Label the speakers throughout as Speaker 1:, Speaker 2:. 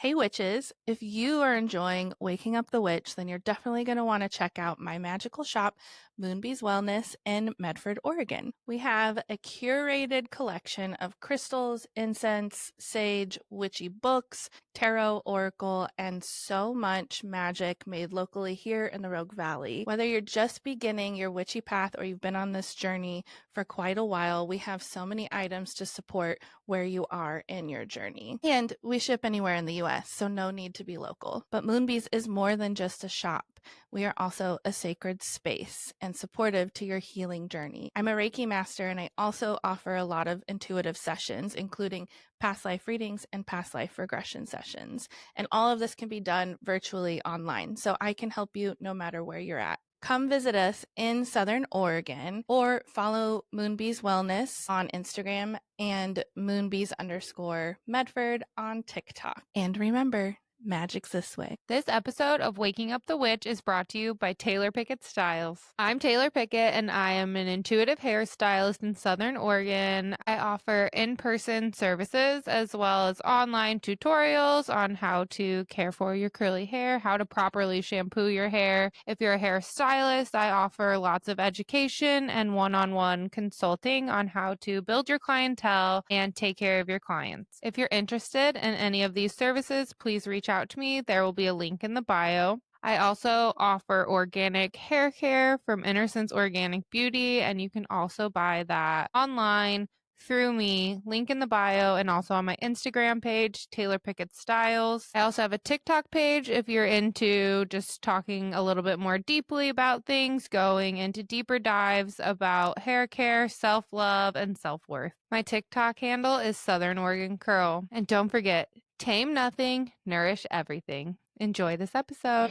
Speaker 1: Hey witches, if you are enjoying Waking Up the Witch, then you're definitely going to want to check out my magical shop, Moonbee's Wellness in Medford, Oregon. We have a curated collection of crystals, incense, sage, witchy books, tarot, oracle, and so much magic made locally here in the Rogue Valley. Whether you're just beginning your witchy path or you've been on this journey for quite a while, we have so many items to support where you are in your journey. And we ship anywhere in the US, so no need to be local. But Moonbees is more than just a shop. We are also a sacred space and supportive to your healing journey. I'm a Reiki master, and I also offer a lot of intuitive sessions, including past life readings and past life regression sessions. And all of this can be done virtually online, so I can help you no matter where you're at. Come visit us in Southern Oregon or follow Moonbees Wellness on Instagram and Moonbees_Medford on TikTok. And remember, magic's this way.
Speaker 2: This episode of Waking Up the Witch is brought to you by Taylar Pickett Styles. I'm Taylar Pickett, and I am an intuitive hairstylist in Southern Oregon. I offer in-person services as well as online tutorials on how to care for your curly hair, how to properly shampoo your hair. If you're a hairstylist, I offer lots of education and one-on-one consulting on how to build your clientele and take care of your clients. If you're interested in any of these services, please reach out to me. There will be a link in the bio. I also offer organic hair care from Innocence Organic Beauty, and you can also buy that online through me, link in the bio, and also on my Instagram page, Taylar Pickett Styles. I also have a TikTok page if you're into just talking a little bit more deeply about things, going into deeper dives about hair care, self-love, and self-worth. My TikTok handle is Southern Oregon Curl. And don't forget, tame nothing, nourish everything. Enjoy this episode.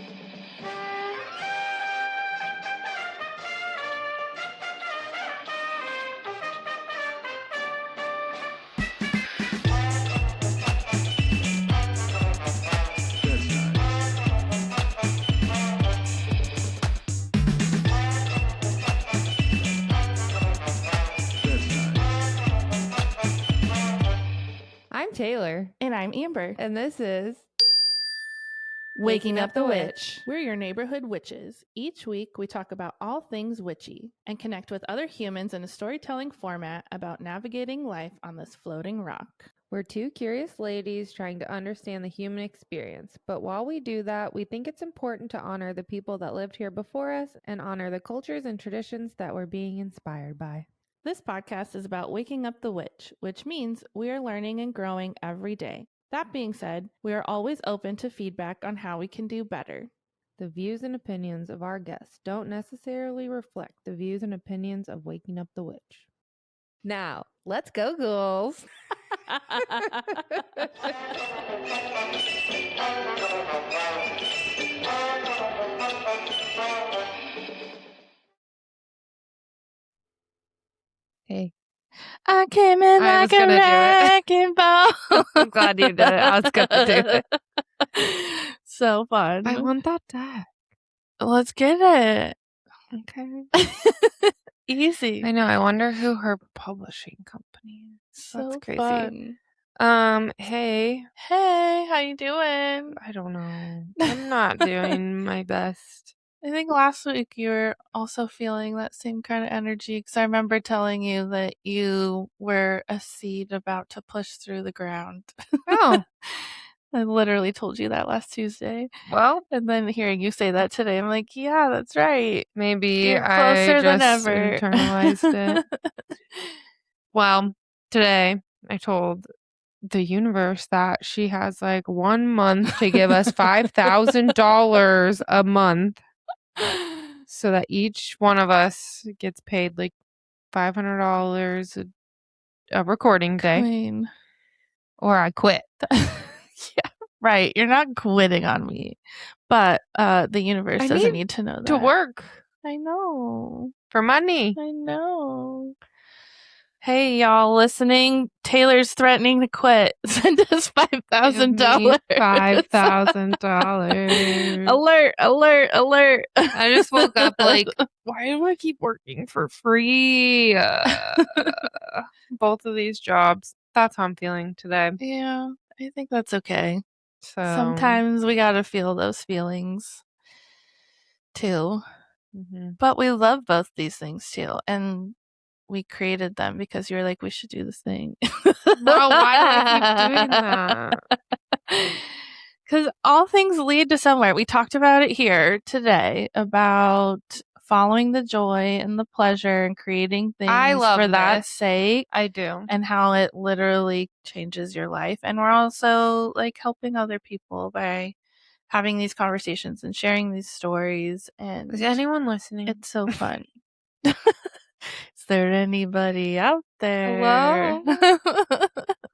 Speaker 2: I'm Taylar.
Speaker 1: And I'm Amber.
Speaker 2: And this is
Speaker 1: Waking Up the Witch. We're your neighborhood witches. Each week, we talk about all things witchy and connect with other humans in a storytelling format about navigating life on this floating rock.
Speaker 2: We're two curious ladies trying to understand the human experience. But while we do that, we think it's important to honor the people that lived here before us and honor the cultures and traditions that we're being inspired by.
Speaker 1: This podcast is about waking up the witch, which means we are learning and growing every day. That being said, we are always open to feedback on how we can do better.
Speaker 2: The views and opinions of our guests don't necessarily reflect the views and opinions of Waking Up the Witch. Now, let's go, ghouls. Hey.
Speaker 1: I came in like a wrecking ball.
Speaker 2: I'm glad you did it. I was going to do
Speaker 1: it. So fun.
Speaker 2: I want that deck.
Speaker 1: Let's get it.
Speaker 2: Okay.
Speaker 1: Easy.
Speaker 2: I know. I wonder who her publishing company is.
Speaker 1: So
Speaker 2: That's crazy.
Speaker 1: Fun.
Speaker 2: Hey.
Speaker 1: Hey, how you doing?
Speaker 2: I don't know. I'm not doing my best.
Speaker 1: I think last week you were also feeling that same kind of energy because I remember telling you that you were a seed about to push through the ground.
Speaker 2: Oh.
Speaker 1: I literally told you that last Tuesday.
Speaker 2: Well,
Speaker 1: and then hearing you say that today, I'm like, yeah, that's right.
Speaker 2: Maybe
Speaker 1: You're closer
Speaker 2: I
Speaker 1: than
Speaker 2: just
Speaker 1: ever.
Speaker 2: internalized it. Well, today I told the universe that she has like 1 month to give us $5,000 a month so that each one of us gets paid like $500 a recording day.
Speaker 1: Queen.
Speaker 2: Or I quit.
Speaker 1: Yeah, right. You're not quitting on me. But the universe doesn't need to know that.
Speaker 2: To work.
Speaker 1: I know.
Speaker 2: For money.
Speaker 1: I know. Hey, y'all listening? Taylar's threatening to quit. Send us $5,000.
Speaker 2: $5,000.
Speaker 1: Alert, alert, alert.
Speaker 2: I just woke up like, why do I keep working for free? Both of these jobs. That's how I'm feeling today.
Speaker 1: Yeah, I think that's okay.
Speaker 2: So
Speaker 1: sometimes we gotta feel those feelings too.
Speaker 2: mhm.
Speaker 1: But we love both these things too. And we created them because you were like, we should do this thing.
Speaker 2: Well, why do I keep doing that?
Speaker 1: Because all things lead to somewhere. We talked about it here today about following the joy and the pleasure and creating
Speaker 2: I
Speaker 1: things
Speaker 2: love
Speaker 1: for that
Speaker 2: this.
Speaker 1: sake
Speaker 2: I do.
Speaker 1: and how it literally changes your life. And we're also like helping other people by having these conversations and sharing these stories. And
Speaker 2: Is anyone listening?
Speaker 1: it's so fun. Is there anybody out there?
Speaker 2: Hello?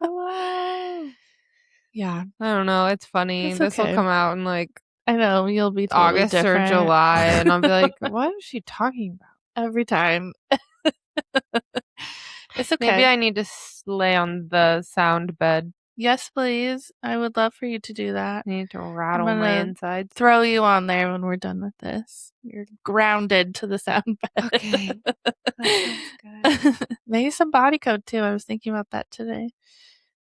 Speaker 2: Hello.
Speaker 1: Yeah,
Speaker 2: I don't know. It's funny.
Speaker 1: it's
Speaker 2: This will
Speaker 1: okay.
Speaker 2: come out in like
Speaker 1: I know you'll be totally
Speaker 2: August or
Speaker 1: different
Speaker 2: July, and I'll be like, what is she talking about?
Speaker 1: every time. It's
Speaker 2: Maybe
Speaker 1: okay.
Speaker 2: I need to lay on the sound bed.
Speaker 1: Yes, please. I would love for you to do that.
Speaker 2: I need to
Speaker 1: I'm
Speaker 2: rattle my
Speaker 1: gonna
Speaker 2: insides.
Speaker 1: throw you on there when we're done with this. You're grounded to the sound bed.
Speaker 2: Okay. That sounds good.
Speaker 1: Maybe some body code too. I was thinking about that today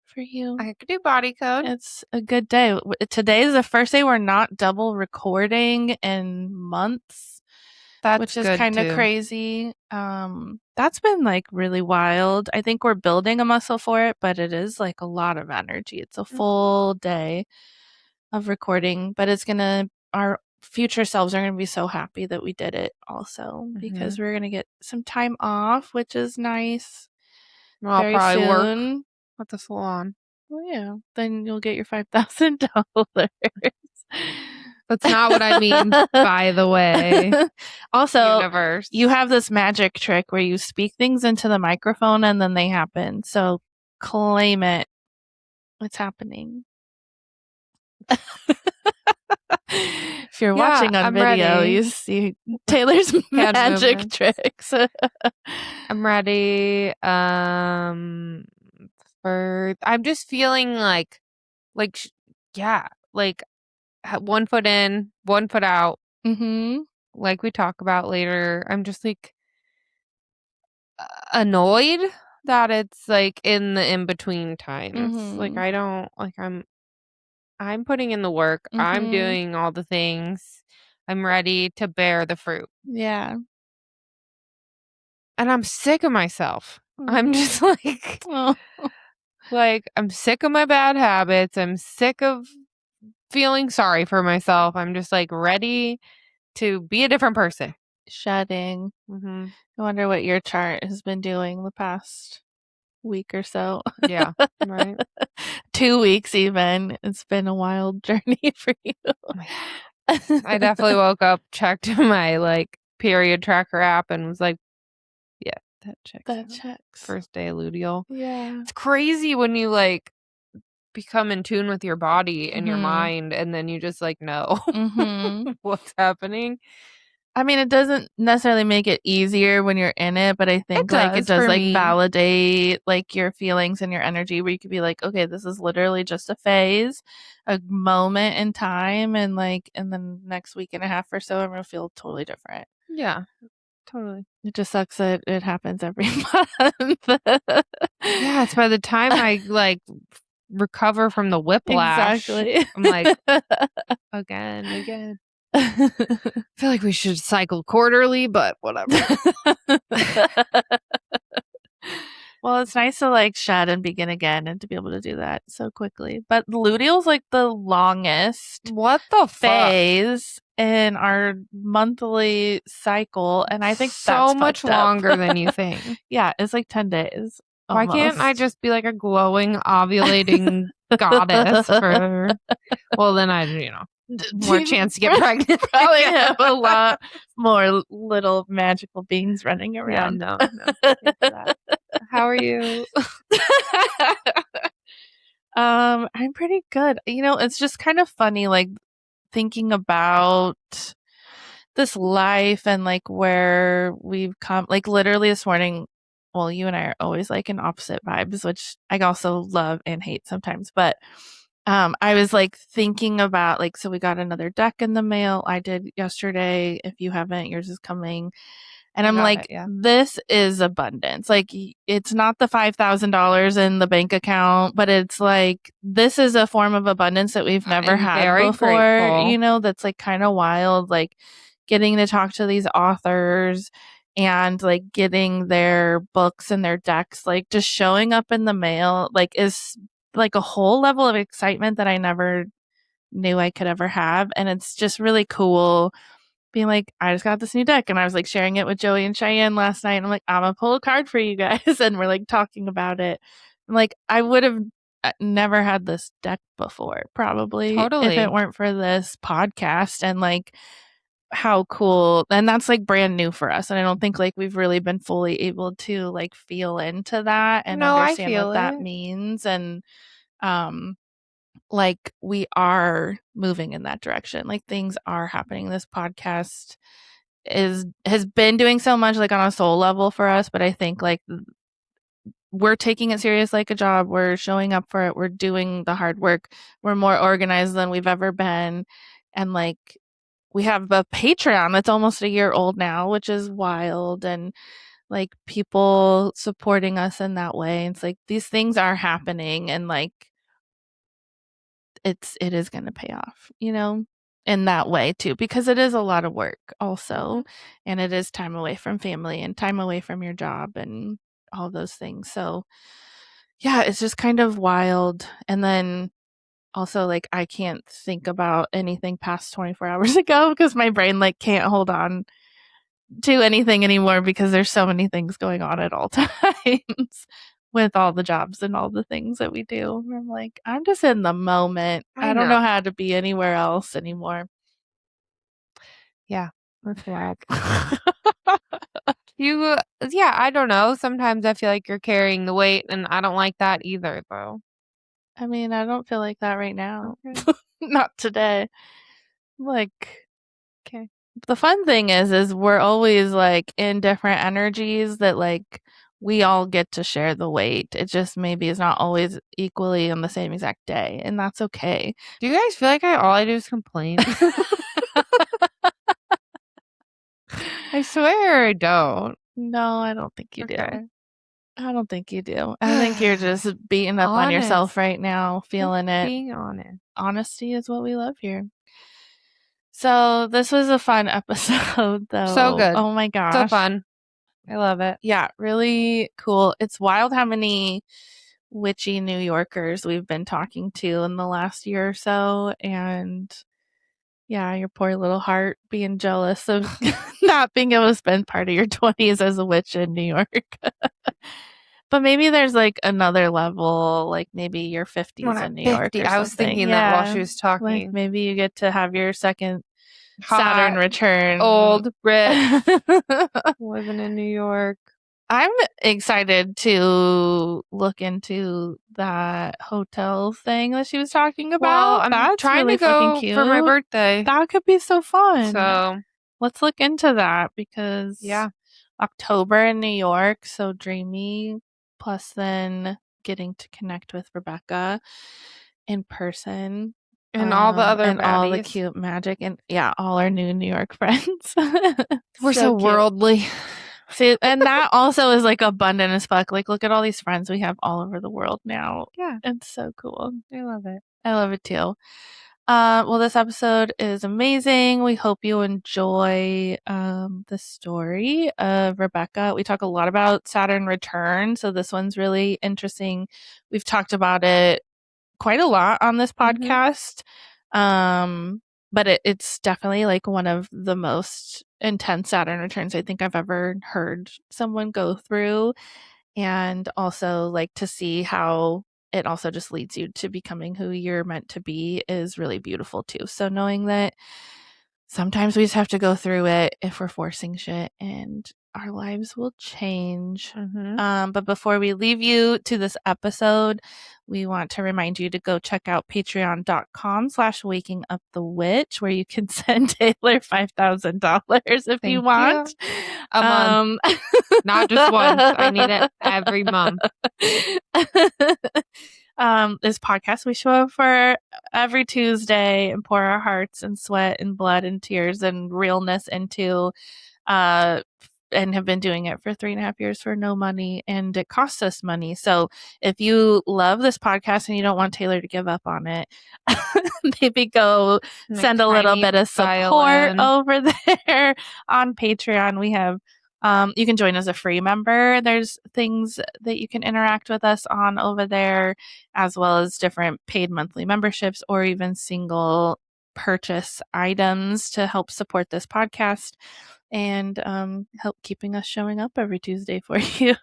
Speaker 1: for you.
Speaker 2: I could do body code.
Speaker 1: It's a good day. Today is the first day we're not double recording in months,
Speaker 2: That's
Speaker 1: which is
Speaker 2: good
Speaker 1: kind of
Speaker 2: too.
Speaker 1: crazy. That's been like really wild. I think we're building a muscle for it, but it is like a lot of energy. It's a full day of recording, but our future selves are gonna be so happy that we did it also because we're gonna get some time off, which is nice.
Speaker 2: Well, I'll
Speaker 1: Very
Speaker 2: probably work
Speaker 1: soon.
Speaker 2: at the salon.
Speaker 1: Well, yeah. Then you'll get your $5,000.
Speaker 2: That's not what I mean, by the way.
Speaker 1: Also,
Speaker 2: Universe.
Speaker 1: you have this magic trick where you speak things into the microphone and then they happen. So claim it. It's happening. If you're watching on
Speaker 2: I'm
Speaker 1: video,
Speaker 2: ready.
Speaker 1: you see Taylor's magic
Speaker 2: movements.
Speaker 1: tricks.
Speaker 2: I'm ready. I'm just feeling like, yeah, like 1 foot in, 1 foot out.
Speaker 1: Mm-hmm.
Speaker 2: Like we talk about later. I'm just like annoyed that it's like in the in between times. Like
Speaker 1: Mm-hmm.
Speaker 2: I don't like I'm putting in the work. I'm
Speaker 1: Mm-hmm.
Speaker 2: doing all the things. I'm ready to bear the fruit.
Speaker 1: Yeah.
Speaker 2: And I'm sick of myself. I'm just like
Speaker 1: Oh.
Speaker 2: I'm sick of my bad habits. I'm sick of feeling sorry for myself. I'm just like ready to be a different person.
Speaker 1: Shedding.
Speaker 2: Mm-hmm.
Speaker 1: I wonder what your chart has been doing the past week or so.
Speaker 2: Yeah, right.
Speaker 1: 2 weeks even. It's been a wild journey for you.
Speaker 2: I definitely woke up, checked my like period tracker app, and was like, "Yeah, that checks.
Speaker 1: That
Speaker 2: out.
Speaker 1: checks.
Speaker 2: First day luteal."
Speaker 1: Yeah.
Speaker 2: It's crazy when you like become in tune with your body and your mind, and then you just like know what's happening.
Speaker 1: I mean, it doesn't necessarily make it easier when you're in it, but I think like it does
Speaker 2: for
Speaker 1: like
Speaker 2: me.
Speaker 1: validate like your feelings and your energy where you could be like, okay, this is literally just a phase, a moment in time, and then next week and a half or so I'm gonna feel totally different.
Speaker 2: Yeah, totally.
Speaker 1: It just sucks that it happens every month.
Speaker 2: Yeah, it's by the time I like recover from the whiplash.
Speaker 1: Exactly.
Speaker 2: I'm like, again. I feel like we should cycle quarterly, but whatever.
Speaker 1: Well, it's nice to like shed and begin again and to be able to do that so quickly. But luteal's like the longest
Speaker 2: What the
Speaker 1: phase in our monthly cycle, and I think
Speaker 2: so
Speaker 1: that's
Speaker 2: much
Speaker 1: fucked up.
Speaker 2: longer than you think.
Speaker 1: Yeah, it's like 10 days.
Speaker 2: Why can't I
Speaker 1: almost.
Speaker 2: just be like a glowing, ovulating goddess for? Well, then more chance to get pregnant.
Speaker 1: Probably have a lot more little magical beings running
Speaker 2: Yeah,
Speaker 1: around.
Speaker 2: no. Thanks for that. How are you?
Speaker 1: I'm pretty good. You know, it's just kind of funny, like thinking about this life and like where we've come. Like literally this morning, well, you and I are always like in opposite vibes, which I also love and hate sometimes. But I was like thinking about like, so we got another deck in the mail. I did yesterday. If you haven't, yours is coming. And I'm like, this is abundance. Like, it's not the $5,000 in the bank account, but it's like, this is a form of abundance that we've never had before,
Speaker 2: grateful.
Speaker 1: you know, that's like kind of wild. Like, getting to talk to these authors and like getting their books and their decks, like just showing up in the mail, like is like a whole level of excitement that I never knew I could ever have. And it's just really cool being like, I just got this new deck, and I was like sharing it with Joey and Cheyenne last night. And I'm like, I'm gonna pull a card for you guys, and we're like talking about it. I'm like, I would have never had this deck before, probably, if it weren't for this podcast. And like, how cool. And that's like brand new for us. And I don't think like we've really been fully able to like feel into that and understand what that means. And like we are moving in that direction. Like things are happening. This podcast has been doing so much like on a soul level for us, but I think like we're taking it serious like a job. We're showing up for it. We're doing the hard work. We're more organized than we've ever been. And like we have a Patreon that's almost a year old now, which is wild. And like people supporting us in that way. It's like these things are happening, and like it is going to pay off, you know, in that way too, because it is a lot of work also. And it is time away from family and time away from your job and all those things. So yeah, it's just kind of wild. And then also like I can't think about anything past 24 hours ago because my brain like can't hold on to anything anymore because there's so many things going on at all times with all the jobs and all the things that we do. I'm like, I'm just in the moment. I don't know how to be anywhere else anymore.
Speaker 2: Yeah, that's wild. I don't know. Sometimes I feel like you're carrying the weight, and I don't like that either, though.
Speaker 1: I mean, I don't feel like that right now. Okay. Not today. Like, okay. The fun thing is we're always like in different energies that like we all get to share the weight. It just maybe is not always equally on the same exact day, and that's okay.
Speaker 2: Do you guys feel like all I do is complain? I swear I don't.
Speaker 1: No, I don't think you do. I don't think you do. I think you're just beating up on yourself right now, feeling it.
Speaker 2: Being honest.
Speaker 1: Honesty is what we love here. So this was a fun episode, though.
Speaker 2: So good.
Speaker 1: Oh my gosh.
Speaker 2: So fun. I love it.
Speaker 1: Yeah, really cool. It's wild how many witchy New Yorkers we've been talking to in the last year or so. And yeah, your poor little heart being jealous of not being able to spend part of your 20s as a witch in New York. But maybe there's like another level, like maybe your 50s in New York or something.
Speaker 2: I was thinking that while she was talking.
Speaker 1: Like maybe you get to have your second Saturn return.
Speaker 2: Old, rich, living in New York.
Speaker 1: I'm excited to look into that hotel thing that she was talking about.
Speaker 2: Well, I'm trying to go for my birthday.
Speaker 1: That could be so fun.
Speaker 2: So
Speaker 1: let's look into that because October in New York, so dreamy. Plus then getting to connect with Rebecca in person.
Speaker 2: And all the other
Speaker 1: and
Speaker 2: baddies.
Speaker 1: All the cute magic and all our new New York friends.
Speaker 2: We're so worldly.
Speaker 1: See, and that also is like abundant as fuck. Like, look at all these friends we have all over the world now.
Speaker 2: Yeah.
Speaker 1: It's so cool.
Speaker 2: I love it.
Speaker 1: I love it too. Well, this episode is amazing. We hope you enjoy the story of Rebecca. We talk a lot about Saturn return, so this one's really interesting. We've talked about it quite a lot on this podcast. But it's definitely like one of the most intense Saturn returns I think I've ever heard someone go through. And also like to see how it also just leads you to becoming who you're meant to be is really beautiful too. So knowing that sometimes we just have to go through it if we're forcing shit, and our lives will change. But before we leave you to this episode, we want to remind you to go check out patreon.com/wakingupthewitch, where you can send Taylor $5,000 if you want.
Speaker 2: A month. Not just once. I need it every month.
Speaker 1: This podcast we show up for every Tuesday and pour our hearts and sweat and blood and tears and realness into and have been doing it for 3.5 years for no money, and it costs us money. So if you love this podcast and you don't want Taylar to give up on it, maybe go send a little bit of support over there on Patreon. We have you can join as a free member. There's things that you can interact with us on over there, as well as different paid monthly memberships or even single purchase items to help support this podcast and help keeping us showing up every Tuesday for you.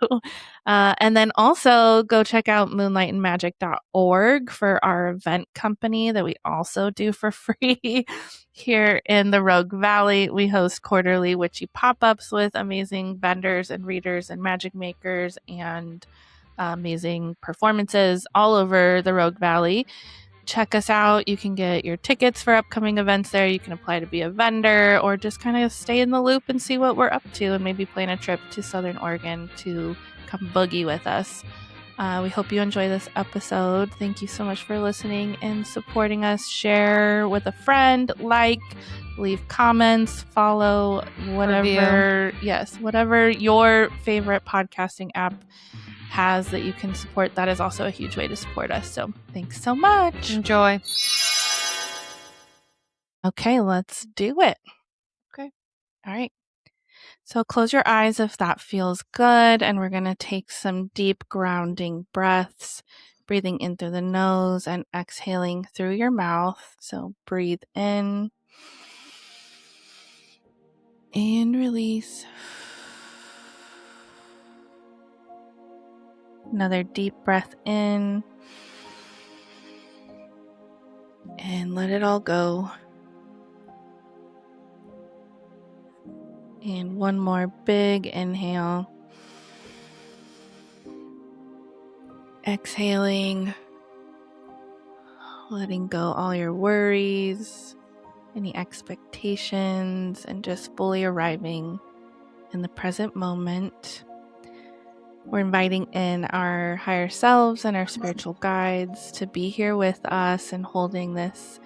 Speaker 1: And then also go check out moonlightandmagic.org for our event company that we also do for free here in the Rogue Valley. We host quarterly witchy pop-ups with amazing vendors and readers and magic makers and amazing performances all over the Rogue Valley. Check us out. You can get your tickets for upcoming events there. You can apply to be a vendor or just kind of stay in the loop and see what we're up to and maybe plan a trip to Southern Oregon to come boogie with us. We hope you enjoy this episode. Thank you so much for listening and supporting us. Share with a friend, leave comments, follow, whatever. Review. Yes, whatever your favorite podcasting app has that you can support. That is also a huge way to support us. So thanks so much.
Speaker 2: Enjoy.
Speaker 1: Okay, let's do it.
Speaker 2: Okay.
Speaker 1: All right. So close your eyes if that feels good. And we're going to take some deep grounding breaths, breathing in through the nose and exhaling through your mouth. So breathe in and release. Another deep breath in and let it all go. And one more big inhale. Exhaling, letting go all your worries, any expectations, and just fully arriving in the present moment. We're inviting in our higher selves and our spiritual guides to be here with us and holding this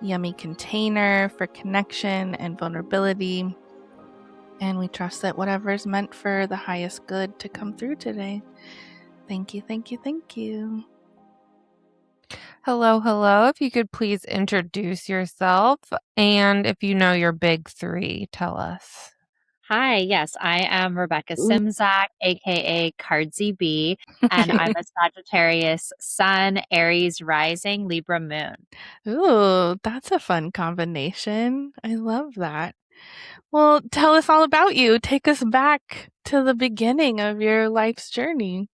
Speaker 1: yummy container for connection and vulnerability. And we trust that whatever is meant for the highest good to come through today. Thank you, thank you, thank you.
Speaker 2: Hello, hello. If you could please introduce yourself, and if you know your big three, tell us.
Speaker 3: Hi, yes, I am Rebecca Szymczak, aka Cardsy B, and I'm a Sagittarius Sun, Aries Rising, Libra Moon.
Speaker 1: Ooh, that's a fun combination. I love that. Well, tell us all about you. Take us back to the beginning of your life's journey.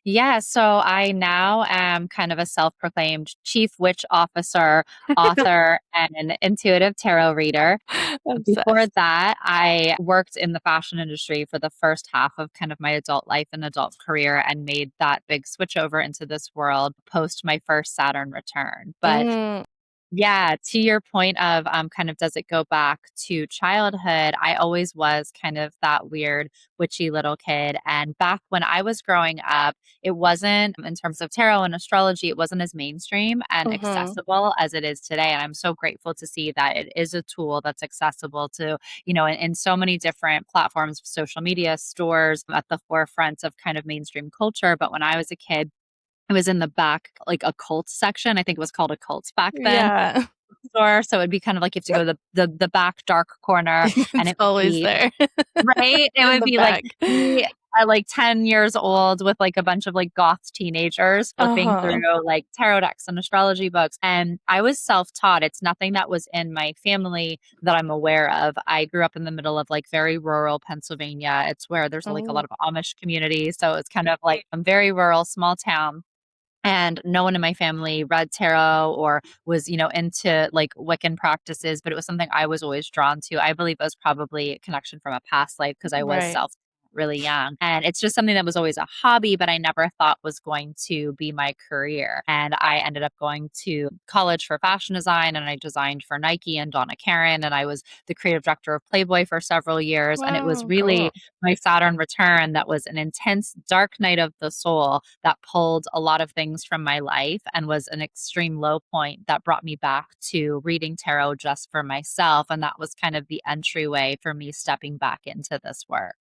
Speaker 3: Yeah, so I now am kind of a self-proclaimed chief witch officer, author, and an intuitive tarot reader. Before that, I worked in the fashion industry for the first half of kind of my adult life and adult career and made that big switch over into this world post my first Saturn return. But yeah, to your point of kind of does it go back to childhood? I always was kind of that weird witchy little kid. And back when I was growing up, it wasn't in terms of tarot and astrology, it wasn't as mainstream and accessible as it is today. And I'm so grateful to see that it is a tool that's accessible to, in so many different platforms, social media, stores, at the forefront of kind of mainstream culture. But when I was a kid, it was in the back, like a cult section. I think it was called a cult back then.
Speaker 1: Yeah.
Speaker 3: Store. So it'd be kind of like you have to go to the back dark corner and
Speaker 1: it's always there.
Speaker 3: Right? It would be
Speaker 1: back.
Speaker 3: Like me at like 10 years old with like a bunch of like goth teenagers flipping through like tarot decks and astrology books. And I was self-taught. It's nothing that was in my family that I'm aware of. I grew up in the middle of like very rural Pennsylvania. It's where there's like a lot of Amish communities. So it's kind of like a very rural, small town. And no one in my family read tarot or was, into like Wiccan practices, but it was something I was always drawn to. I believe it was probably a connection from a past life because I was really young. And it's just something that was always a hobby, but I never thought was going to be my career. And I ended up going to college for fashion design and I designed for Nike and Donna Karan. And I was the creative director of Playboy for several years. And it was really my Saturn return that was an intense dark night of the soul that pulled a lot of things from my life and was an extreme low point that brought me back to reading tarot just for myself. And that was kind of the entryway for me stepping back into this work.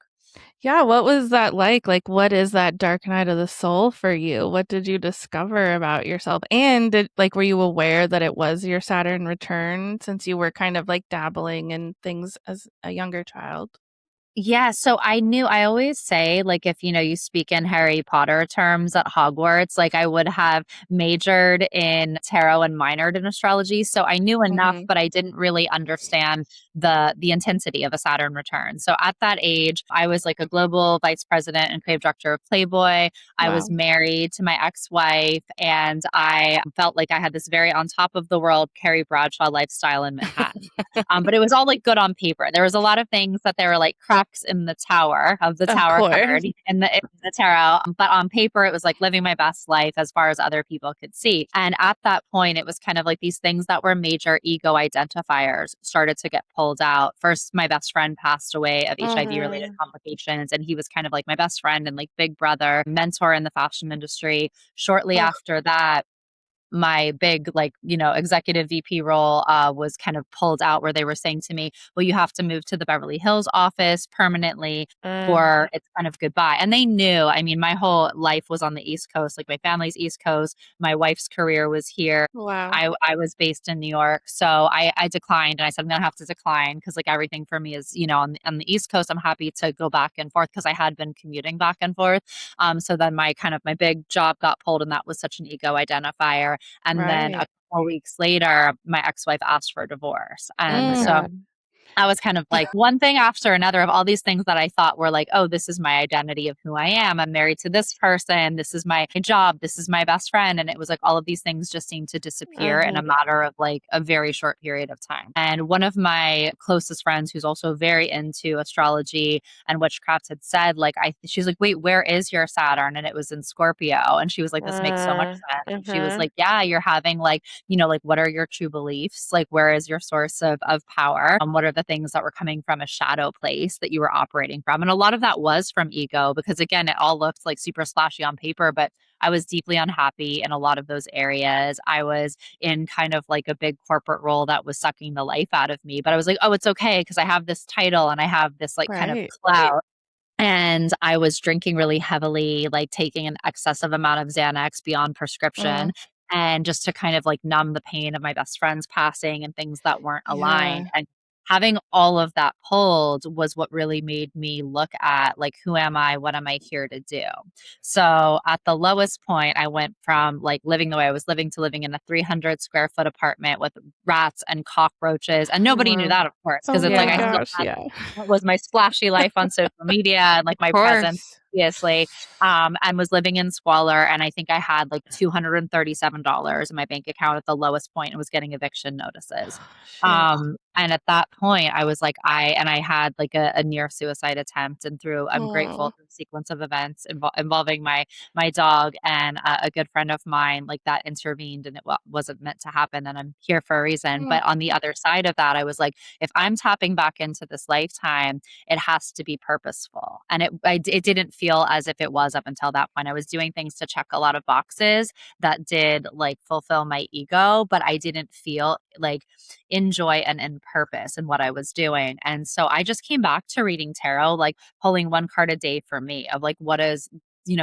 Speaker 1: Yeah, what was that like? Like, what is that dark night of the soul for you? What did you discover about yourself? And were you aware that it was your Saturn return since you were kind of like dabbling in things as a younger child?
Speaker 3: Yeah, so I always say, like, if you speak in Harry Potter terms at Hogwarts, like I would have majored in tarot and minored in astrology. So I knew enough,
Speaker 1: Hmm.
Speaker 3: but I didn't really understand the intensity of a Saturn return. So at that age, I was like a global vice president and creative director of Playboy. I was
Speaker 1: Wow.
Speaker 3: married to my ex-wife, and I felt like I had this very on top of the world Carrie Bradshaw lifestyle in Manhattan. But it was all like good on paper. There was a lot of things that there were like cracks in the tower of the
Speaker 1: Of
Speaker 3: tower
Speaker 1: course.
Speaker 3: card in the tarot. But on paper, it was like living my best life as far as other people could see. And at that point, it was kind of like these things that were major ego identifiers started to get pulled out. First, my best friend passed away of HIV related
Speaker 1: Hmm.
Speaker 3: complications. And he was kind of like my best friend and like big brother, mentor in the fashion industry. Shortly after that, my big executive VP role was kind of pulled out, where they were saying to me, well, you have to move to the Beverly Hills office permanently, or it's kind of goodbye. And they knew, I mean, my whole life was on the East Coast, like my family's East Coast, my wife's career was here.
Speaker 1: Wow.
Speaker 3: I was based in New York. So I declined, and I said, I'm going to have to decline because like everything for me is, on the East Coast. I'm happy to go back and forth because I had been commuting back and forth. So then my big job got pulled, and that was such an ego identifier. And then a
Speaker 1: Right.
Speaker 3: couple weeks later, my ex-wife asked for a divorce.
Speaker 2: Oh my
Speaker 3: And so
Speaker 2: God.
Speaker 3: I was kind of like one thing after another of all these things that I thought were like, oh, this is my identity of who I am. I'm married to this person. This is my job. This is my best friend. And it was like all of these things just seemed to disappear in
Speaker 1: Hmm.
Speaker 3: a matter of like a very short period of time. And one of my closest friends, who's also very into astrology and witchcraft, had said, like, she's like, wait, where is your Saturn? And it was in Scorpio. And she was like, this makes so much sense. And she was
Speaker 1: Hmm.
Speaker 3: like, yeah, you're having like, like what are your true beliefs? Like, where is your source of power? What are the things that were coming from a shadow place that you were operating from? And a lot of that was from ego, because again, it all looked like super splashy on paper, but I was deeply unhappy in a lot of those areas. I was in kind of like a big corporate role that was sucking the life out of me, but I was like, oh, it's okay because I have this title and I have this like kind of
Speaker 1: Right.
Speaker 3: clout. And I was drinking really heavily, like taking an excessive amount of Xanax beyond
Speaker 1: Mm.
Speaker 3: prescription. And just to kind of like numb the pain of my best friend's passing and things that weren't aligned.
Speaker 1: Yeah.
Speaker 3: And having all of that pulled was what really made me look at like, who am I? What am I here to do? So at the lowest point, I went from like living the way I was living to living in a 300 square foot apartment with rats and cockroaches. And
Speaker 1: Oh,
Speaker 3: nobody knew
Speaker 1: wow.
Speaker 3: that, of course, because
Speaker 1: Oh
Speaker 3: it's like
Speaker 1: my
Speaker 3: I
Speaker 2: Yeah,
Speaker 3: still
Speaker 1: gosh.
Speaker 3: had
Speaker 1: Yeah.
Speaker 3: what was my splashy life on social media and like
Speaker 2: of
Speaker 3: my presence,
Speaker 2: course.
Speaker 3: obviously, and was living in squalor. And I think I had like $237 in my bank account at the lowest point and was getting eviction notices.
Speaker 1: Shit.
Speaker 3: And at that point, I was like, I had like a near suicide attempt, and I'm grateful
Speaker 1: Mm.
Speaker 3: for the sequence of events involving my dog and a good friend of mine, like that intervened, and it wasn't meant to happen. And I'm here for a reason.
Speaker 1: Mm.
Speaker 3: But on the other side of that, I was like, if I'm tapping back into this lifetime, it has to be purposeful. And it didn't feel as if it was up until that point. I was doing things to check a lot of boxes that did like fulfill my ego, but I didn't feel like in joy and in purpose in what I was doing. And so I just came back to reading tarot, like pulling one card a day for me of like, what is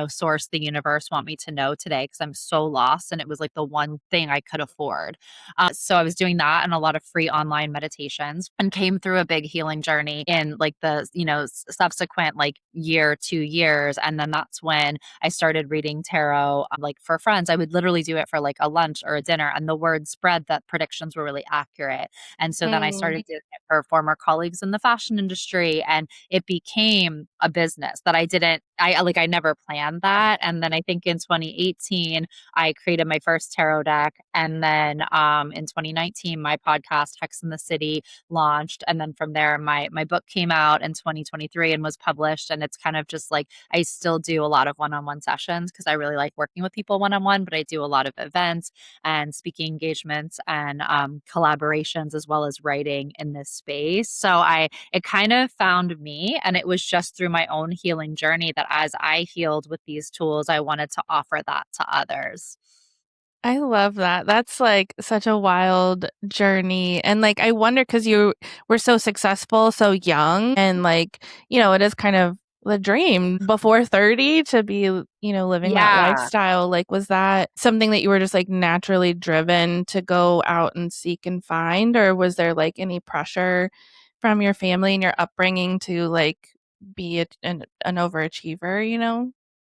Speaker 3: source, the universe want me to know today, because I'm so lost. And it was like the one thing I could afford. So I was doing that and a lot of free online meditations, and came through a big healing journey in like the, subsequent like year, 2 years. And then that's when I started reading tarot, like for friends. I would literally do it for like a lunch or a dinner, and the word spread that predictions were really accurate. And so then I
Speaker 1: Mm.
Speaker 3: started doing it for former colleagues in the fashion industry, and it became a business that I never planned that. And then I think in 2018, I created my first tarot deck. And then in 2019, my podcast, Hex in the City, launched. And then from there, my book came out in 2023 and was published. And it's kind of just like I still do a lot of one-on-one sessions because I really like working with people one-on-one, but I do a lot of events and speaking engagements and collaborations, as well as writing in this space. So it kind of found me, and it was just through my own healing journey that as I healed with these tools, I wanted to offer that to others.
Speaker 1: I love that. That's like such a wild journey. And I wonder because you were so successful so young, and it is kind of the dream before 30 to be, living that lifestyle. Like, was that something that you were just like naturally driven to go out and seek and find, or was there like any pressure from your family and your upbringing to like be an overachiever?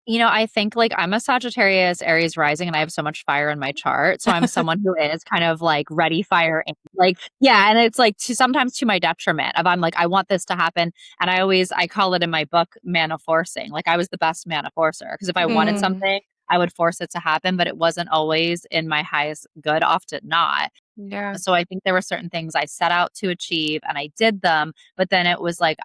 Speaker 3: I think like I'm a Sagittarius, Aries rising, and I have so much fire in my chart. So I'm someone who is kind of like ready, fire, and like, yeah. And it's like sometimes to my detriment of I'm like, I want this to happen. And I call it in my book, mana forcing. Like I was the best mana forcer because if I wanted something, I would force it to happen, but it wasn't always in my highest good, often not.
Speaker 2: Yeah.
Speaker 3: So I think there were certain things I set out to achieve and I did them, but then it was like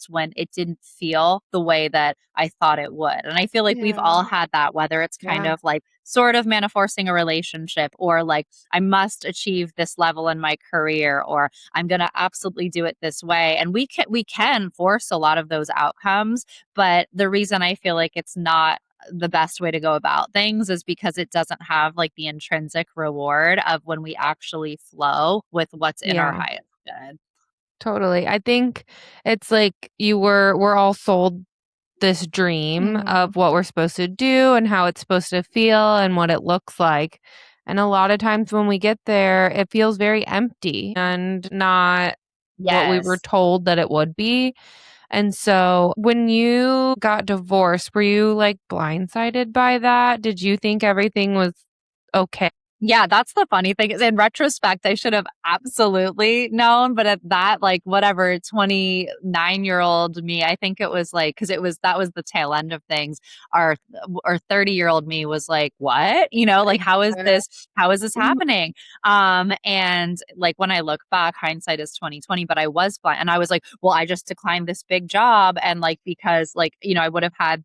Speaker 3: when it didn't feel the way that I thought it would. And I feel like we've all had that, whether it's kind of like sort of manifesting a relationship or like I must achieve this level in my career or I'm going to absolutely do it this way. And we can force a lot of those outcomes, but the reason I feel like it's not the best way to go about things is because it doesn't have like the intrinsic reward of when we actually flow with what's in our highest good.
Speaker 2: Totally. I think it's like we're all sold this dream of what we're supposed to do and how it's supposed to feel and what it looks like. And a lot of times when we get there, it feels very empty and not what we were told that it would be. And so when you got divorced, were you like blindsided by that? Did you think everything was okay?
Speaker 3: Yeah, that's the funny thing is in retrospect, I should have absolutely known. But at that, like, whatever, 29-year-old me, I think it was like, because that was the tail end of things. Our 30-year-old me was like, what? Like, how is this happening? And like, when I look back, hindsight is 2020, but I was blind and I was like, well, I just declined this big job. And like, because like, I would have had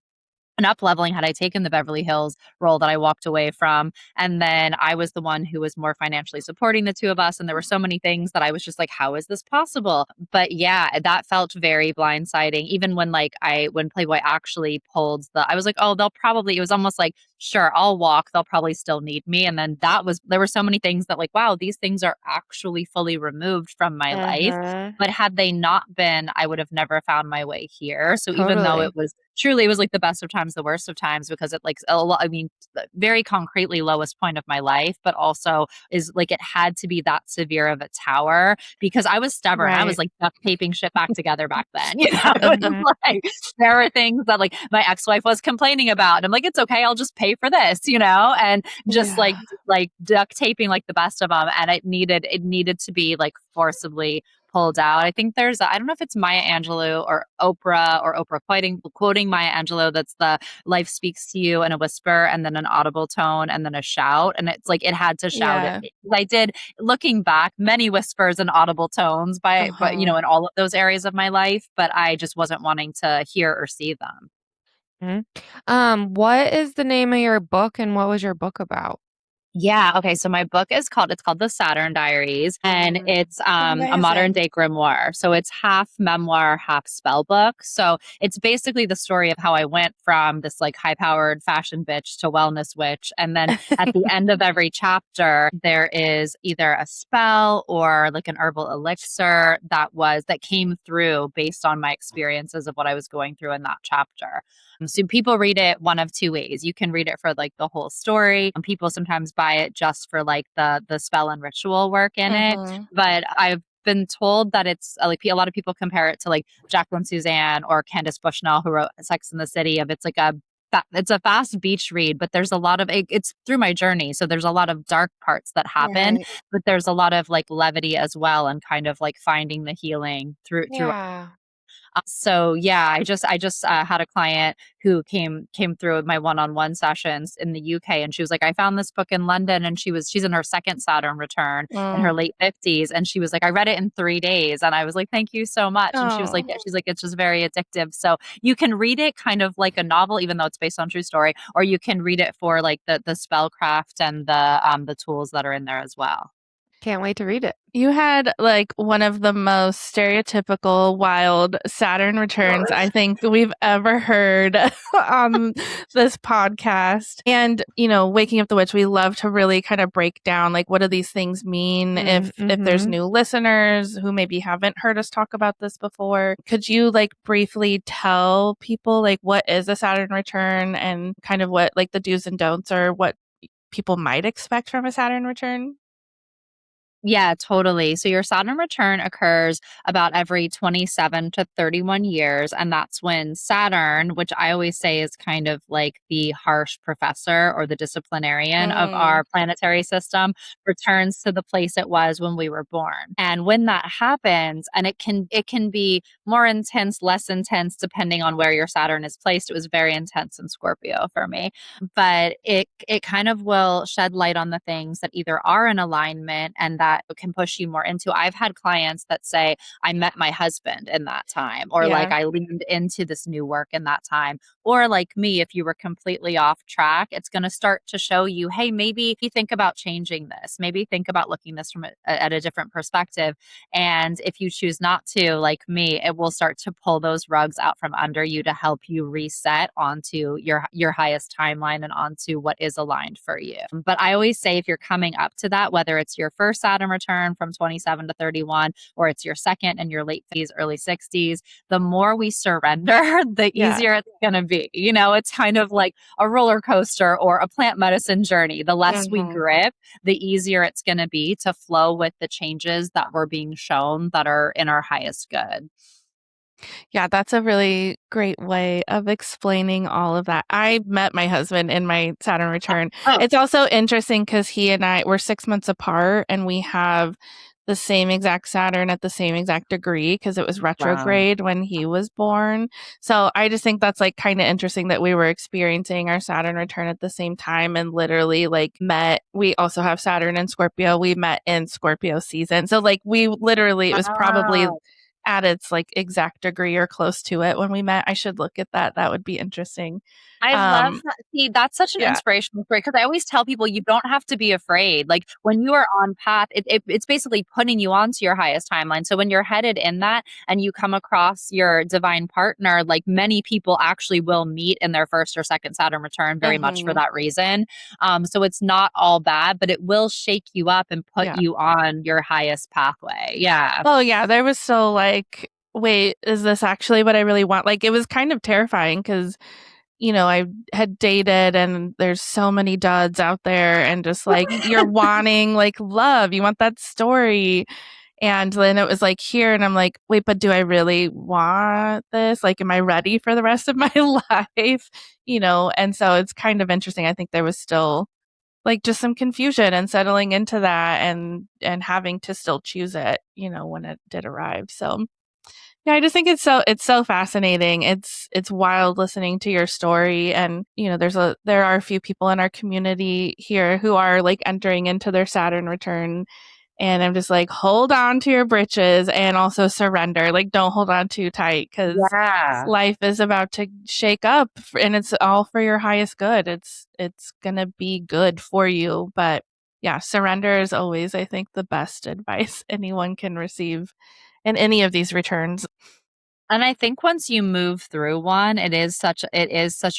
Speaker 3: an up leveling had I taken the Beverly Hills role that I walked away from. And then I was the one who was more financially supporting the two of us. And there were so many things that I was just like, how is this possible? But yeah, that felt very blindsiding. Even when when Playboy actually pulled I was like, oh, it was almost like, sure, I'll walk. They'll probably still need me. And then there were so many things that like, wow, these things are actually fully removed from my life. But had they not been, I would have never found my way here. So even though it was like the best of times, the worst of times, because it like very concretely lowest point of my life, but also is like it had to be that severe of a tower because I was stubborn. I was like duct taping shit back together back then. It was like there were things that like my ex-wife was complaining about. And I'm like, it's okay, I'll just pay for this, and just like duct taping like the best of them. And it needed to be like forcibly pulled out. I think I don't know if it's Maya Angelou or Oprah quoting Maya Angelou. That's the life speaks to you in a whisper and then an audible tone and then a shout. And it's like, it had to shout it. I did, looking back, many whispers and audible tones but in all of those areas of my life, but I just wasn't wanting to hear or see them.
Speaker 2: What is the name of your book and what was your book about?
Speaker 3: Yeah. Okay. So my book it's called the Saturn Diaries, and it's a modern day grimoire. So it's half memoir, half spell book. So it's basically the story of how I went from this like high powered fashion bitch to wellness witch. And then at the end of every chapter, there is either a spell or like an herbal elixir that came through based on my experiences of what I was going through in that chapter. So people read it one of two ways. You can read it for like the whole story. And people sometimes buy it just for like the spell and ritual work in it. But I've been told that it's like a lot of people compare it to like Jacqueline Suzanne or Candace Bushnell, who wrote Sex and the City. It's a fast beach read, but there's a lot of it's through my journey. So there's a lot of dark parts that happen, but there's a lot of like levity as well, and kind of like finding the healing through. So yeah, I just had a client who came through with my one-on-one sessions in the UK, and she was like, I found this book in London, and she's in her second Saturn return in her late 50s, and she was like, I read it in 3 days, and I was like, thank you so much. And she was like, she's like, it's just very addictive. So you can read it kind of like a novel, even though it's based on true story, or you can read it for like the spellcraft and the tools that are in there as well.
Speaker 2: Can't wait to read it.
Speaker 1: You had like one of the most stereotypical wild Saturn returns I think we've ever heard on this podcast. And, Waking Up the Witch, we love to really kind of break down like what do these things mean if there's new listeners who maybe haven't heard us talk about this before. Could you like briefly tell people like what is a Saturn return and kind of what like the do's and don'ts or what people might expect from a Saturn return?
Speaker 3: Yeah, totally. So your Saturn return occurs about every 27 to 31 years. And that's when Saturn, which I always say is kind of like the harsh professor or the disciplinarian of our planetary system, returns to the place it was when we were born. And when that happens, and it can be more intense, less intense, depending on where your Saturn is placed. It was very intense in Scorpio for me. But it kind of will shed light on the things that either are in alignment and that can push you more into. I've had clients that say, I met my husband in that time, or like I leaned into this new work in that time. Or like me, if you were completely off track, it's going to start to show you, hey, maybe you think about changing this. Maybe think about looking this from at a different perspective. And if you choose not to, like me, it will start to pull those rugs out from under you to help you reset onto your highest timeline and onto what is aligned for you. But I always say if you're coming up to that, whether it's your first Saturn return from 27 to 31, or it's your second in your late 50s, early 60s, the more we surrender, the easier it's going to be. It's kind of like a roller coaster or a plant medicine journey. The less we grip, the easier it's going to be to flow with the changes that we're being shown that are in our highest good.
Speaker 1: Yeah, that's a really great way of explaining all of that. I met my husband in my Saturn return. It's also interesting because he and I were 6 months apart and we have the same exact Saturn at the same exact degree because it was retrograde when he was born. So I just think that's like kind of interesting that we were experiencing our Saturn return at the same time and literally like met. We also have Saturn in Scorpio. We met in Scorpio season. So like we literally, it was probably at its like exact degree or close to it when we met. I should look at that. That would be interesting.
Speaker 3: I love that. See, that's such an inspirational story because I always tell people you don't have to be afraid. Like when you are on path, it's basically putting you onto your highest timeline. So when you're headed in that and you come across your divine partner, like many people actually will meet in their first or second Saturn return very much for that reason. So it's not all bad, but it will shake you up and put you on your highest pathway. Yeah.
Speaker 1: Oh yeah. There was still like, wait, is this actually what I really want? Like it was kind of terrifying because I had dated and there's so many duds out there and just like you're wanting like love. You want that story. And then it was like here and I'm like, wait, but do I really want this? Like, am I ready for the rest of my life? And so it's kind of interesting. I think there was still like just some confusion and settling into that and having to still choose it, when it did arrive. So yeah, I just think it's so fascinating. It's wild listening to your story, and there are a few people in our community here who are like entering into their Saturn return, and I'm just like, hold on to your britches and also surrender. Like, don't hold on too tight because life is about to shake up, and it's all for your highest good. It's gonna be good for you, but yeah, surrender is always, I think, the best advice anyone can receive in any of these returns.
Speaker 3: And I think once you move through one, it is such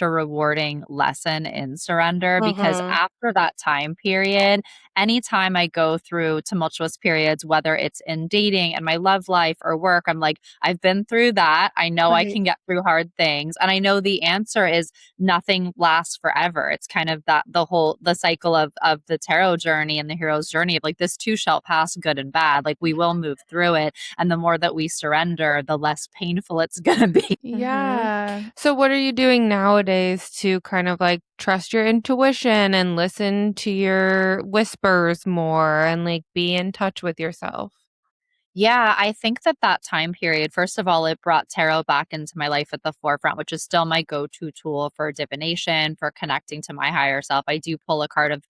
Speaker 3: a rewarding lesson in surrender because after that time period, anytime I go through tumultuous periods, whether it's in dating and my love life or work, I'm like, I've been through that. I know I can get through hard things. And I know the answer is nothing lasts forever. It's kind of the cycle of the tarot journey and the hero's journey of like, this too shall pass, good and bad. Like we will move through it. And the more that we surrender, the less painful it's gonna be.
Speaker 1: Yeah.
Speaker 2: So what are you doing nowadays to kind of like trust your intuition and listen to your whispers more and like be in touch with yourself?
Speaker 3: Yeah, I think that time period, first of all, it brought tarot back into my life at the forefront, which is still my go-to tool for divination, for connecting to my higher self. I do pull a card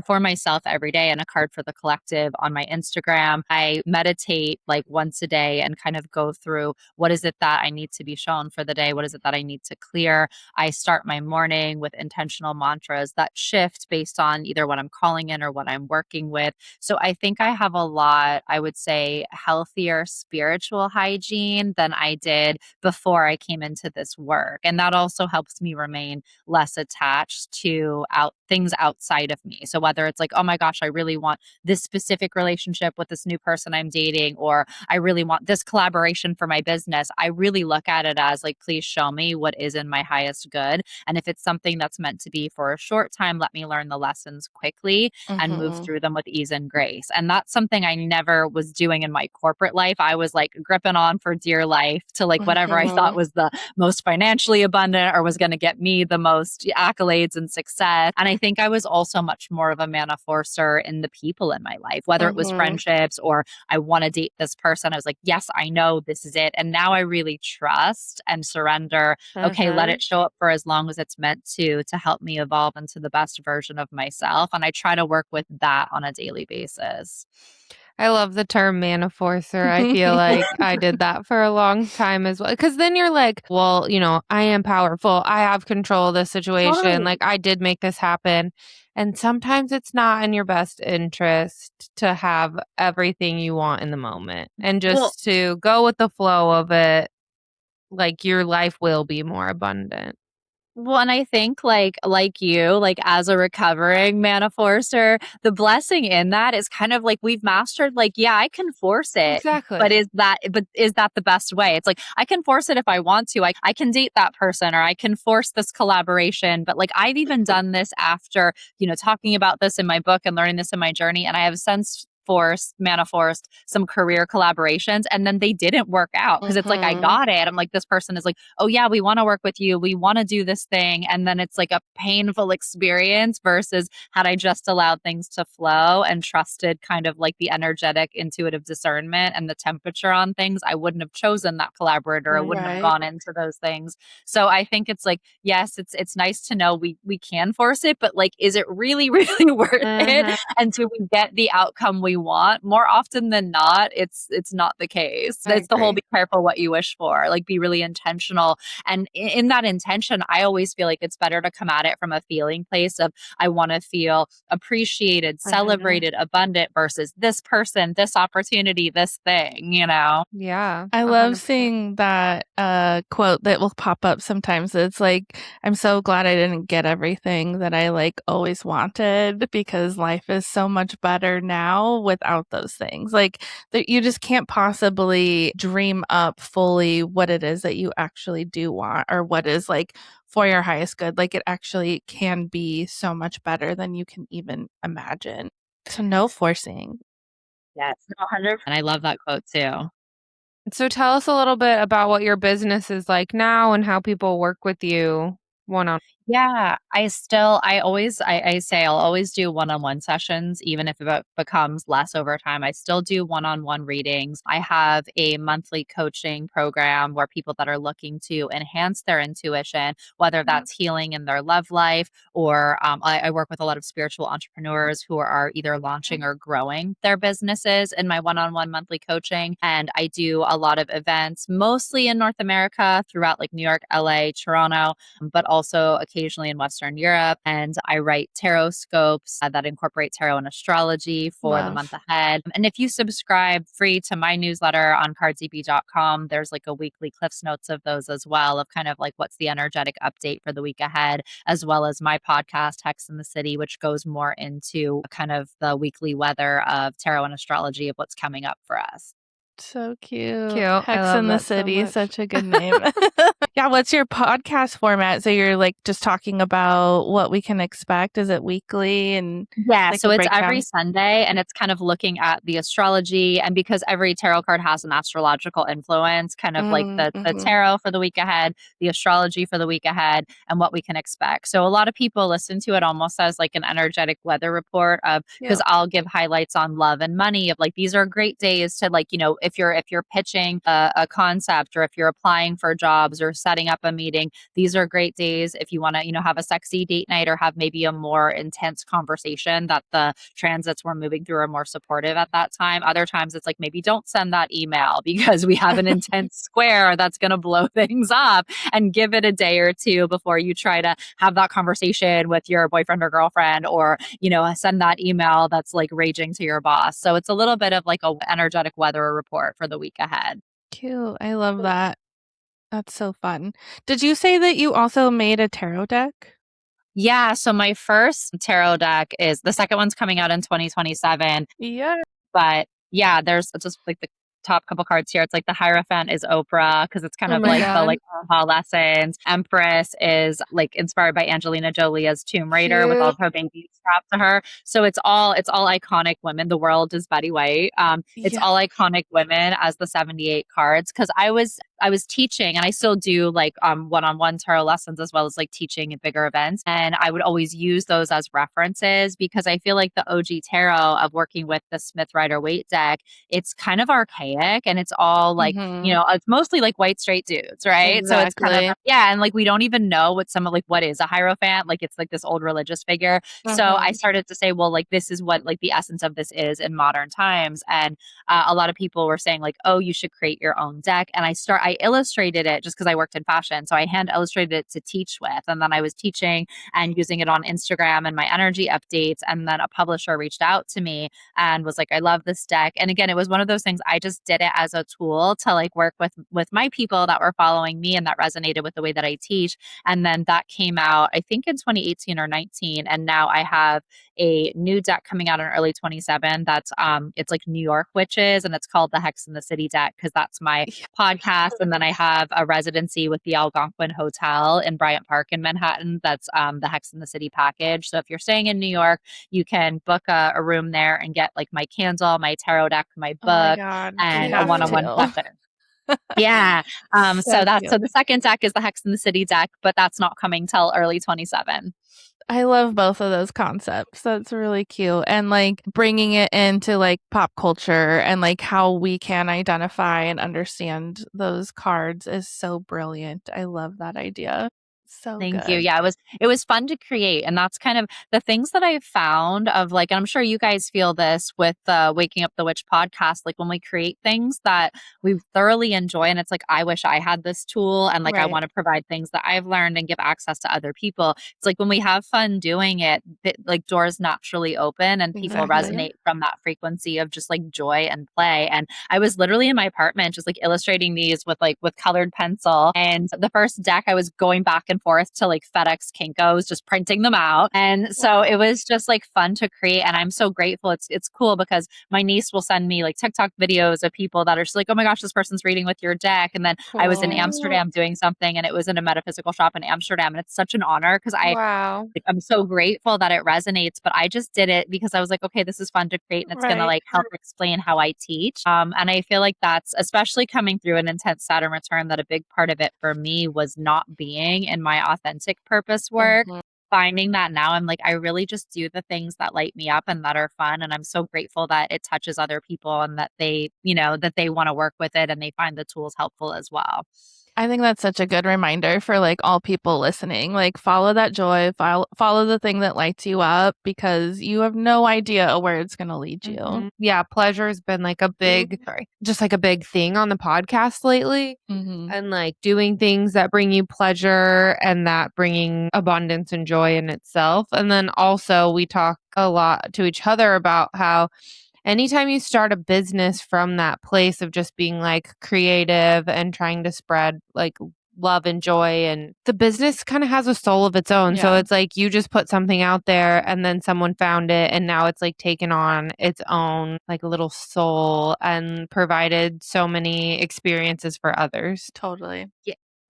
Speaker 3: for myself every day and a card for the collective on my Instagram. I meditate like once a day and kind of go through what is it that I need to be shown for the day? What is it that I need to clear? I start my morning with intentional mantras that shift based on either what I'm calling in or what I'm working with. So I think I have a lot, I would say, healthier spiritual hygiene than I did before I came into this work. And that also helps me remain less attached to things outside of me. So whether it's like, oh my gosh, I really want this specific relationship with this new person I'm dating, or I really want this collaboration for my business, I really look at it as like, please show me what is in my highest good. And if it's something that's meant to be for a short time, let me learn the lessons quickly and move through them with ease and grace. And that's something I never was doing in my corporate life. I was like gripping on for dear life to like whatever I thought was the most financially abundant or was going to get me the most accolades and success. And I think I was also much more of a manifestor in the people in my life, whether it was friendships or I want to date this person. I was like, yes, I know this is it. And now I really trust and surrender. Okay, let it show up for as long as it's meant to help me evolve into the best version of myself. And I try to work with that on a daily basis.
Speaker 2: I love the term manifestor. I feel like I did that for a long time as well. Because then you're like, well, you know, I am powerful. I have control of this situation.
Speaker 3: Totally.
Speaker 2: Like, I did make this happen. And sometimes it's not in your best interest to have everything you want in the moment and just to go with the flow of it. Like, your life will be more abundant.
Speaker 3: Well, and I think like you, like as a recovering manifestor, the blessing in that is kind of like we've mastered like, yeah, I can force it.
Speaker 2: Exactly.
Speaker 3: But is that the best way? It's like I can force it if I want to. I can date that person or I can force this collaboration. But like I've even done this after, you know, talking about this in my book and learning this in my journey. And I have since manifest some career collaborations and then they didn't work out because it's like I got it. I'm like, this person is like, oh yeah, we want to work with you, we want to do this thing, and then it's like a painful experience versus had I just allowed things to flow and trusted kind of like the energetic intuitive discernment and the temperature on things, I wouldn't have chosen that collaborator. I wouldn't have gone into those things. So I think it's like, yes, it's nice to know we can force it, but like, is it really worth it? And do we get the outcome we want? More often than not, it's not the case. It's the whole be careful what you wish for, like be really intentional. And in that intention, I always feel like it's better to come at it from a feeling place of I want to feel appreciated, celebrated, abundant versus this person, this opportunity, this thing, you know?
Speaker 2: Yeah.
Speaker 1: I love seeing that quote that will pop up sometimes. It's like, I'm so glad I didn't get everything that I like always wanted because life is so much better now without those things. Like you just can't possibly dream up fully what it is that you actually do want or what is like for your highest good. Like it actually can be so much better than you can even imagine. So no forcing.
Speaker 3: Yes, 100%. And I love that quote too.
Speaker 2: So tell us a little bit about what your business is like now and how people work with you one-on-one.
Speaker 3: Yeah, I say I'll always do one-on-one sessions, even if it becomes less over time. I still do one-on-one readings. I have a monthly coaching program where people that are looking to enhance their intuition, whether that's healing in their love life or I work with a lot of spiritual entrepreneurs who are either launching or growing their businesses in my one-on-one monthly coaching. And I do a lot of events, mostly in North America, throughout like New York, LA, Toronto, but also occasionally in Western Europe. And I write tarot scopes that incorporate tarot and astrology for the month ahead. And if you subscribe free to my newsletter on cardsb.com, there's like a weekly Cliffs Notes of those as well, of kind of like what's the energetic update for the week ahead, as well as my podcast, Hex in the City, which goes more into kind of the weekly weather of tarot and astrology of what's coming up for us.
Speaker 1: So cute.
Speaker 2: Cute.
Speaker 1: Hex in the City, such a good name. Yeah, what's your podcast format? So you're like just talking about what we can expect? Is it weekly? And
Speaker 3: yeah,
Speaker 1: like
Speaker 3: so it's every Sunday and it's kind of looking at the astrology, and because every tarot card has an astrological influence, kind of like the tarot for the week ahead, the astrology for the week ahead, and what we can expect. So a lot of people listen to it almost as like an energetic weather report of, because I'll give highlights on love and money of like, these are great days to like, you know, if you're pitching a concept, or if you're applying for jobs or setting up a meeting, these are great days if you want to, have a sexy date night or have maybe a more intense conversation that the transits we're moving through are more supportive at that time. Other times it's like, maybe don't send that email because we have an intense square that's going to blow things up, and give it a day or two before you try to have that conversation with your boyfriend or girlfriend, or, send that email that's like raging to your boss. So it's a little bit of like a energetic weather report for the week ahead.
Speaker 1: Cute. I love that. That's so fun. Did you say that you also made a tarot deck?
Speaker 3: Yeah. So my first tarot deck is, the second one's coming out in 2027.
Speaker 1: Yeah.
Speaker 3: But yeah, there's just like the top couple cards here. It's like the Hierophant is Oprah, because it's kind
Speaker 1: Oh
Speaker 3: of
Speaker 1: my
Speaker 3: like the
Speaker 1: God.
Speaker 3: like aha lessons. Empress is like inspired by Angelina Jolie as Tomb Raider with all of her babies strapped to her. So it's all iconic women. The world is Betty White. It's
Speaker 1: Yeah.
Speaker 3: all iconic women as the 78 cards. Because I was teaching, and I still do like one-on-one tarot lessons, as well as like teaching at bigger events. And I would always use those as references, because I feel like the OG tarot of working with the Smith Rider-Waite deck, it's kind of archaic, and it's all like, it's mostly like white straight dudes, right? So it's kind of,
Speaker 1: Exactly.
Speaker 3: yeah. And like, we don't even know what is a Hierophant. Like, it's like this old religious figure. So I started to say, well, like, this is what like the essence of this is in modern times. And a lot of people were saying like, oh, you should create your own deck. And I illustrated it just because I worked in fashion. So I hand illustrated it to teach with. And then I was teaching and using it on Instagram and my energy updates. And then a publisher reached out to me and was like, I love this deck. And again, it was one of those things, I just did it as a tool to like work with my people that were following me and that resonated with the way that I teach. And then that came out, I think in 2018 or 19. And now I have a new deck coming out in early 27. That's it's like New York witches, and it's called the Hex in the City deck, because that's my podcast. And then I have a residency with the Algonquin Hotel in Bryant Park in Manhattan. That's the Hex in the City package. So if you're staying in New York, you can book a room there and get like my candle, my tarot deck, my
Speaker 1: Oh my
Speaker 3: book,
Speaker 1: God.
Speaker 3: and
Speaker 1: You
Speaker 3: a
Speaker 1: have
Speaker 3: one-on-one
Speaker 1: to.
Speaker 3: session. Yeah.
Speaker 1: So
Speaker 3: So
Speaker 1: cute.
Speaker 3: the second deck is the Hex in the City deck, but that's not coming till early 27.
Speaker 1: I love both of those concepts. That's really cute. And like bringing it into like pop culture and like how we can identify and understand those cards is so brilliant. I love that idea. So
Speaker 3: Thank you.
Speaker 1: good.
Speaker 3: Yeah, it was fun to create. And that's kind of the things that I've found of like, and I'm sure you guys feel this with the Waking Up the Witch podcast, like when we create things that we thoroughly enjoy, and it's like, I wish I had this tool, and like I
Speaker 1: Right.
Speaker 3: want to provide things that I've learned and give access to other people. It's like when we have fun doing it, like doors naturally open and people
Speaker 1: Exactly.
Speaker 3: resonate from that frequency of just like joy and play. And I was literally in my apartment just like illustrating these with colored pencil. And the first deck, I was going back and forth to like FedEx Kinko's, just printing them out. And so it was just like fun to create. And I'm so grateful. It's cool because my niece will send me like TikTok videos of people that are just like, oh my gosh, this person's reading with your deck. And then I was in
Speaker 1: Cool.
Speaker 3: Amsterdam doing something, and it was in a metaphysical shop in Amsterdam. And it's such an honor because
Speaker 2: Wow.
Speaker 3: I'm so grateful that it resonates, but I just did it because I was like, okay, this is fun to create, and it's going to
Speaker 1: Right.
Speaker 3: like help explain how I teach. And I feel like that's especially coming through an intense Saturn return, that a big part of it for me was not being in my authentic purpose work. Finding that now, I'm like, I really just do the things that light me up and that are fun. And I'm so grateful that it touches other people, and that they, that they want to work with it and they find the tools helpful as well.
Speaker 1: I think that's such a good reminder for like all people listening. Like follow that joy, follow the thing that lights you up, because you have no idea where it's going to lead you.
Speaker 2: Yeah, pleasure has been like a big, just like a big thing on the podcast lately. And like doing things that bring you pleasure and that bringing abundance and joy in itself. And then also we talk a lot to each other about how anytime you start a business from that place of just being like creative and trying to spread like love and joy, and the business kind of has a soul of its own. So
Speaker 1: Yeah.
Speaker 2: it's like you just put something out there and then someone found it, and now it's like taken on its own like little soul and provided so many experiences for others.
Speaker 1: Totally.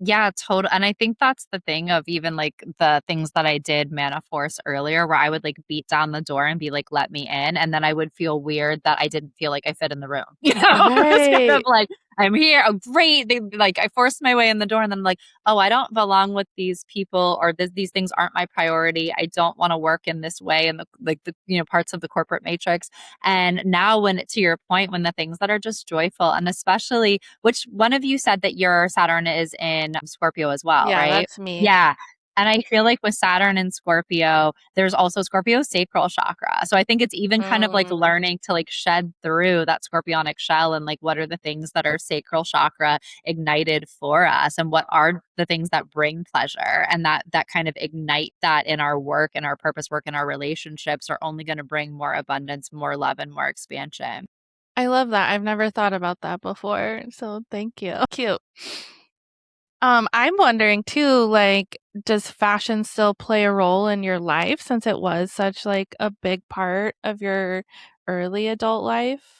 Speaker 3: Yeah, totally. And I think that's the thing of even like the things that I did Force earlier, where I would like beat down the door and be like, let me in. And then I would feel weird that I didn't feel like I fit in the room. It was kind of
Speaker 1: Right.
Speaker 3: like, I'm here. Oh, great. They like, I forced my way in the door and then I'm like, oh, I don't belong with these people, or these things aren't my priority. I don't want to work in this way in the parts of the corporate matrix. And now to your point, when the things that are just joyful, and especially, which one of you said that your Saturn is in Scorpio as well,
Speaker 1: Yeah,
Speaker 3: right?
Speaker 1: that's me.
Speaker 3: Yeah. And I feel like with Saturn and Scorpio, there's also Scorpio sacral chakra. So I think it's even kind of like learning to like shed through that scorpionic shell and like what are the things that are sacral chakra ignited for us, and what are the things that bring pleasure, and that kind of ignite that in our work and our purpose work and our relationships are only going to bring more abundance, more love, and more expansion.
Speaker 1: I love that. I've never thought about that before. So thank you. Cute. I'm wondering too, like, does fashion still play a role in your life since it was such like a big part of your early adult life?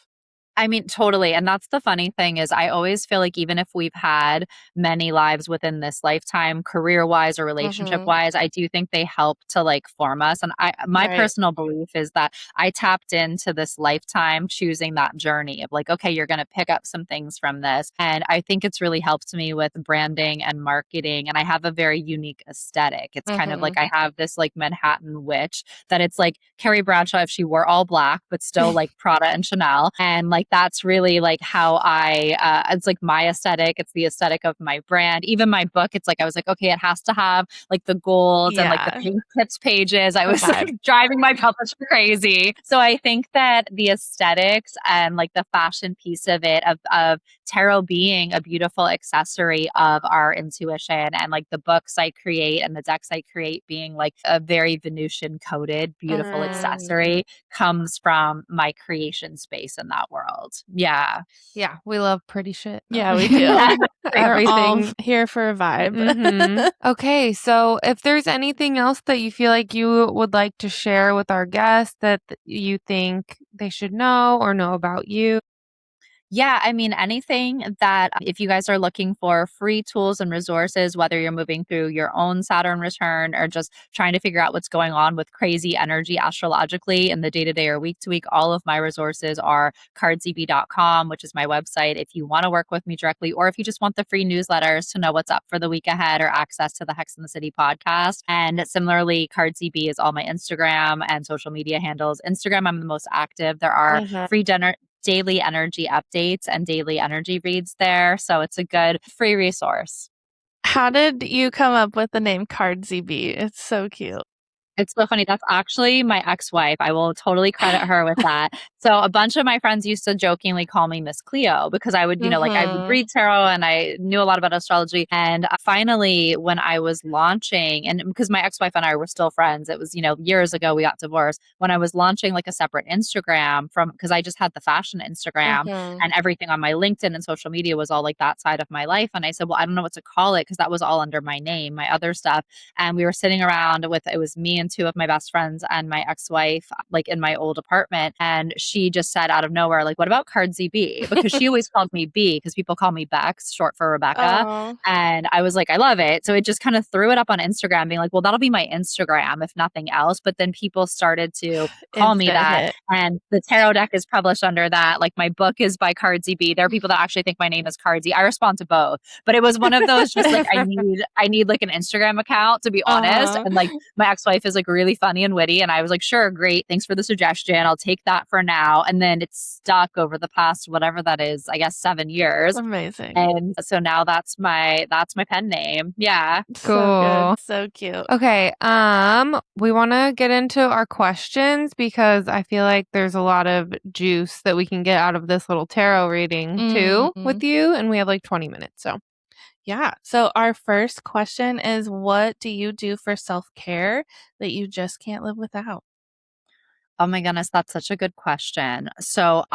Speaker 3: I mean, totally. And that's the funny thing is I always feel like even if we've had many lives within this lifetime, career wise or relationship wise, I do think they help to like form us. And my
Speaker 1: Right.
Speaker 3: personal belief is that I tapped into this lifetime choosing that journey of like, okay, you're going to pick up some things from this. And I think it's really helped me with branding and marketing. And I have a very unique aesthetic. It's kind of like I have this like Manhattan witch that it's like Carrie Bradshaw if she wore all black, but still like Prada and Chanel. And like, that's really like how it's like my aesthetic. It's the aesthetic of my brand. Even my book, it's like, I was like, okay, it has to have like the gold and like the pink tips pages. I was like driving my publisher crazy. So I think that the aesthetics and like the fashion piece of it, of tarot being a beautiful accessory of our intuition, and like the books I create and the decks I create being like a very Venusian coded, beautiful accessory, comes from my creation space in that world. Yeah.
Speaker 2: Yeah, we love pretty shit.
Speaker 1: Yeah, we do. We're all
Speaker 2: Everything.
Speaker 1: here for a vibe.
Speaker 2: Okay, so if there's anything else that you feel like you would like to share with our guests that you think they should know or know about you.
Speaker 3: Yeah, I mean, anything that if you guys are looking for free tools and resources, whether you're moving through your own Saturn return or just trying to figure out what's going on with crazy energy astrologically in the day to day or week to week, all of my resources are cardsb.com, which is my website. If you want to work with me directly, or if you just want the free newsletters to know what's up for the week ahead, or access to the Hex in the City podcast. And similarly, Cardsy B is all my Instagram and social media handles. Instagram, I'm the most active. There are free daily energy updates and daily energy reads there. So it's a good free resource.
Speaker 1: How did you come up with the name Cardsy B? It's so cute.
Speaker 3: It's so funny. That's actually my ex-wife. I will totally credit her with that. So a bunch of my friends used to jokingly call me Miss Cleo because I would, like I would read tarot and I knew a lot about astrology. And finally, when I was launching, and because my ex-wife and I were still friends, it was, years ago we got divorced. When I was launching like a separate Instagram because I just had the fashion Instagram and everything on my LinkedIn and social media was all like that side of my life. And I said, well, I don't know what to call it because that was all under my name, my other stuff. And we were sitting around it was me and two of my best friends and my ex-wife, like in my old apartment. And she just said out of nowhere, like, what about Cardsy B? Because she always called me B because people call me Bex, short for Rebecca. And I was like, I love it. So it just kind of threw it up on Instagram being like, well, that'll be my Instagram, if nothing else. But then people started to call me that. And the tarot deck is published under that. Like my book is by Cardsy B. There are people that actually think my name is Cardsy. I respond to both. But it was one of those just like, I need like an Instagram account, to be honest. And like my ex-wife is like really funny and witty. And I was like, sure, great. Thanks for the suggestion. I'll take that for now. And then it's stuck over the past, whatever that is, I guess 7 years.
Speaker 1: Amazing.
Speaker 3: And so now that's my pen name. Yeah.
Speaker 2: Cool.
Speaker 1: So cute.
Speaker 2: Okay. We want to get into our questions because I feel like there's a lot of juice that we can get out of this little tarot reading too with you. And we have like 20 minutes. So
Speaker 1: yeah. So our first question is, what do you do for self-care that you just can't live without?
Speaker 3: Oh my goodness, that's such a good question. So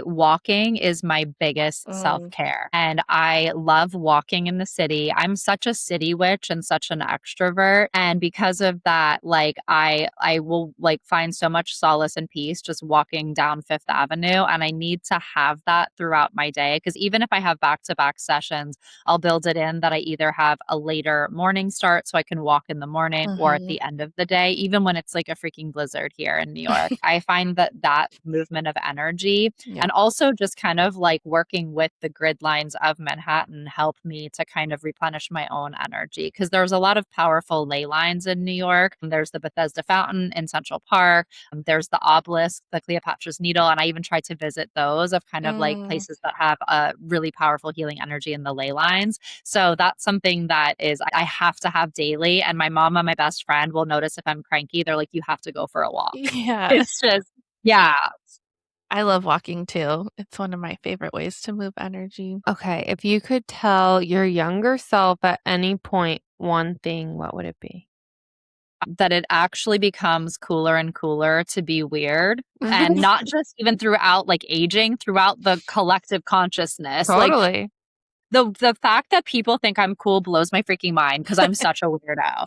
Speaker 3: walking is my biggest self-care, and I love walking in the city. I'm such a city witch and such an extrovert. And because of that, like I will like find so much solace and peace just walking down Fifth Avenue. And I need to have that throughout my day. Cause even if I have back-to-back sessions, I'll build it in that I either have a later morning start so I can walk in the morning or at the end of the day, even when it's like a freaking blizzard here in New York. But I find that movement of energy
Speaker 1: Yeah.
Speaker 3: and also just kind of like working with the grid lines of Manhattan help me to kind of replenish my own energy, because there's a lot of powerful ley lines in New York. There's the Bethesda Fountain in Central Park. There's the obelisk, the Cleopatra's Needle, and I even tried to visit those of kind of like places that have a really powerful healing energy in the ley lines. So that's something that is I have to have daily. And my mom and my best friend will notice if I'm cranky. They're like, you have to go for a walk.
Speaker 1: Yeah.
Speaker 3: It's just, yeah.
Speaker 1: I love walking too. It's one of my favorite ways to move energy.
Speaker 2: Okay, if you could tell your younger self at any point one thing, what would it be?
Speaker 3: That it actually becomes cooler and cooler to be weird. And not just even throughout like aging, throughout the collective consciousness. Like
Speaker 2: Totally.
Speaker 3: the fact that people think I'm cool blows my freaking mind, because I'm such a weirdo.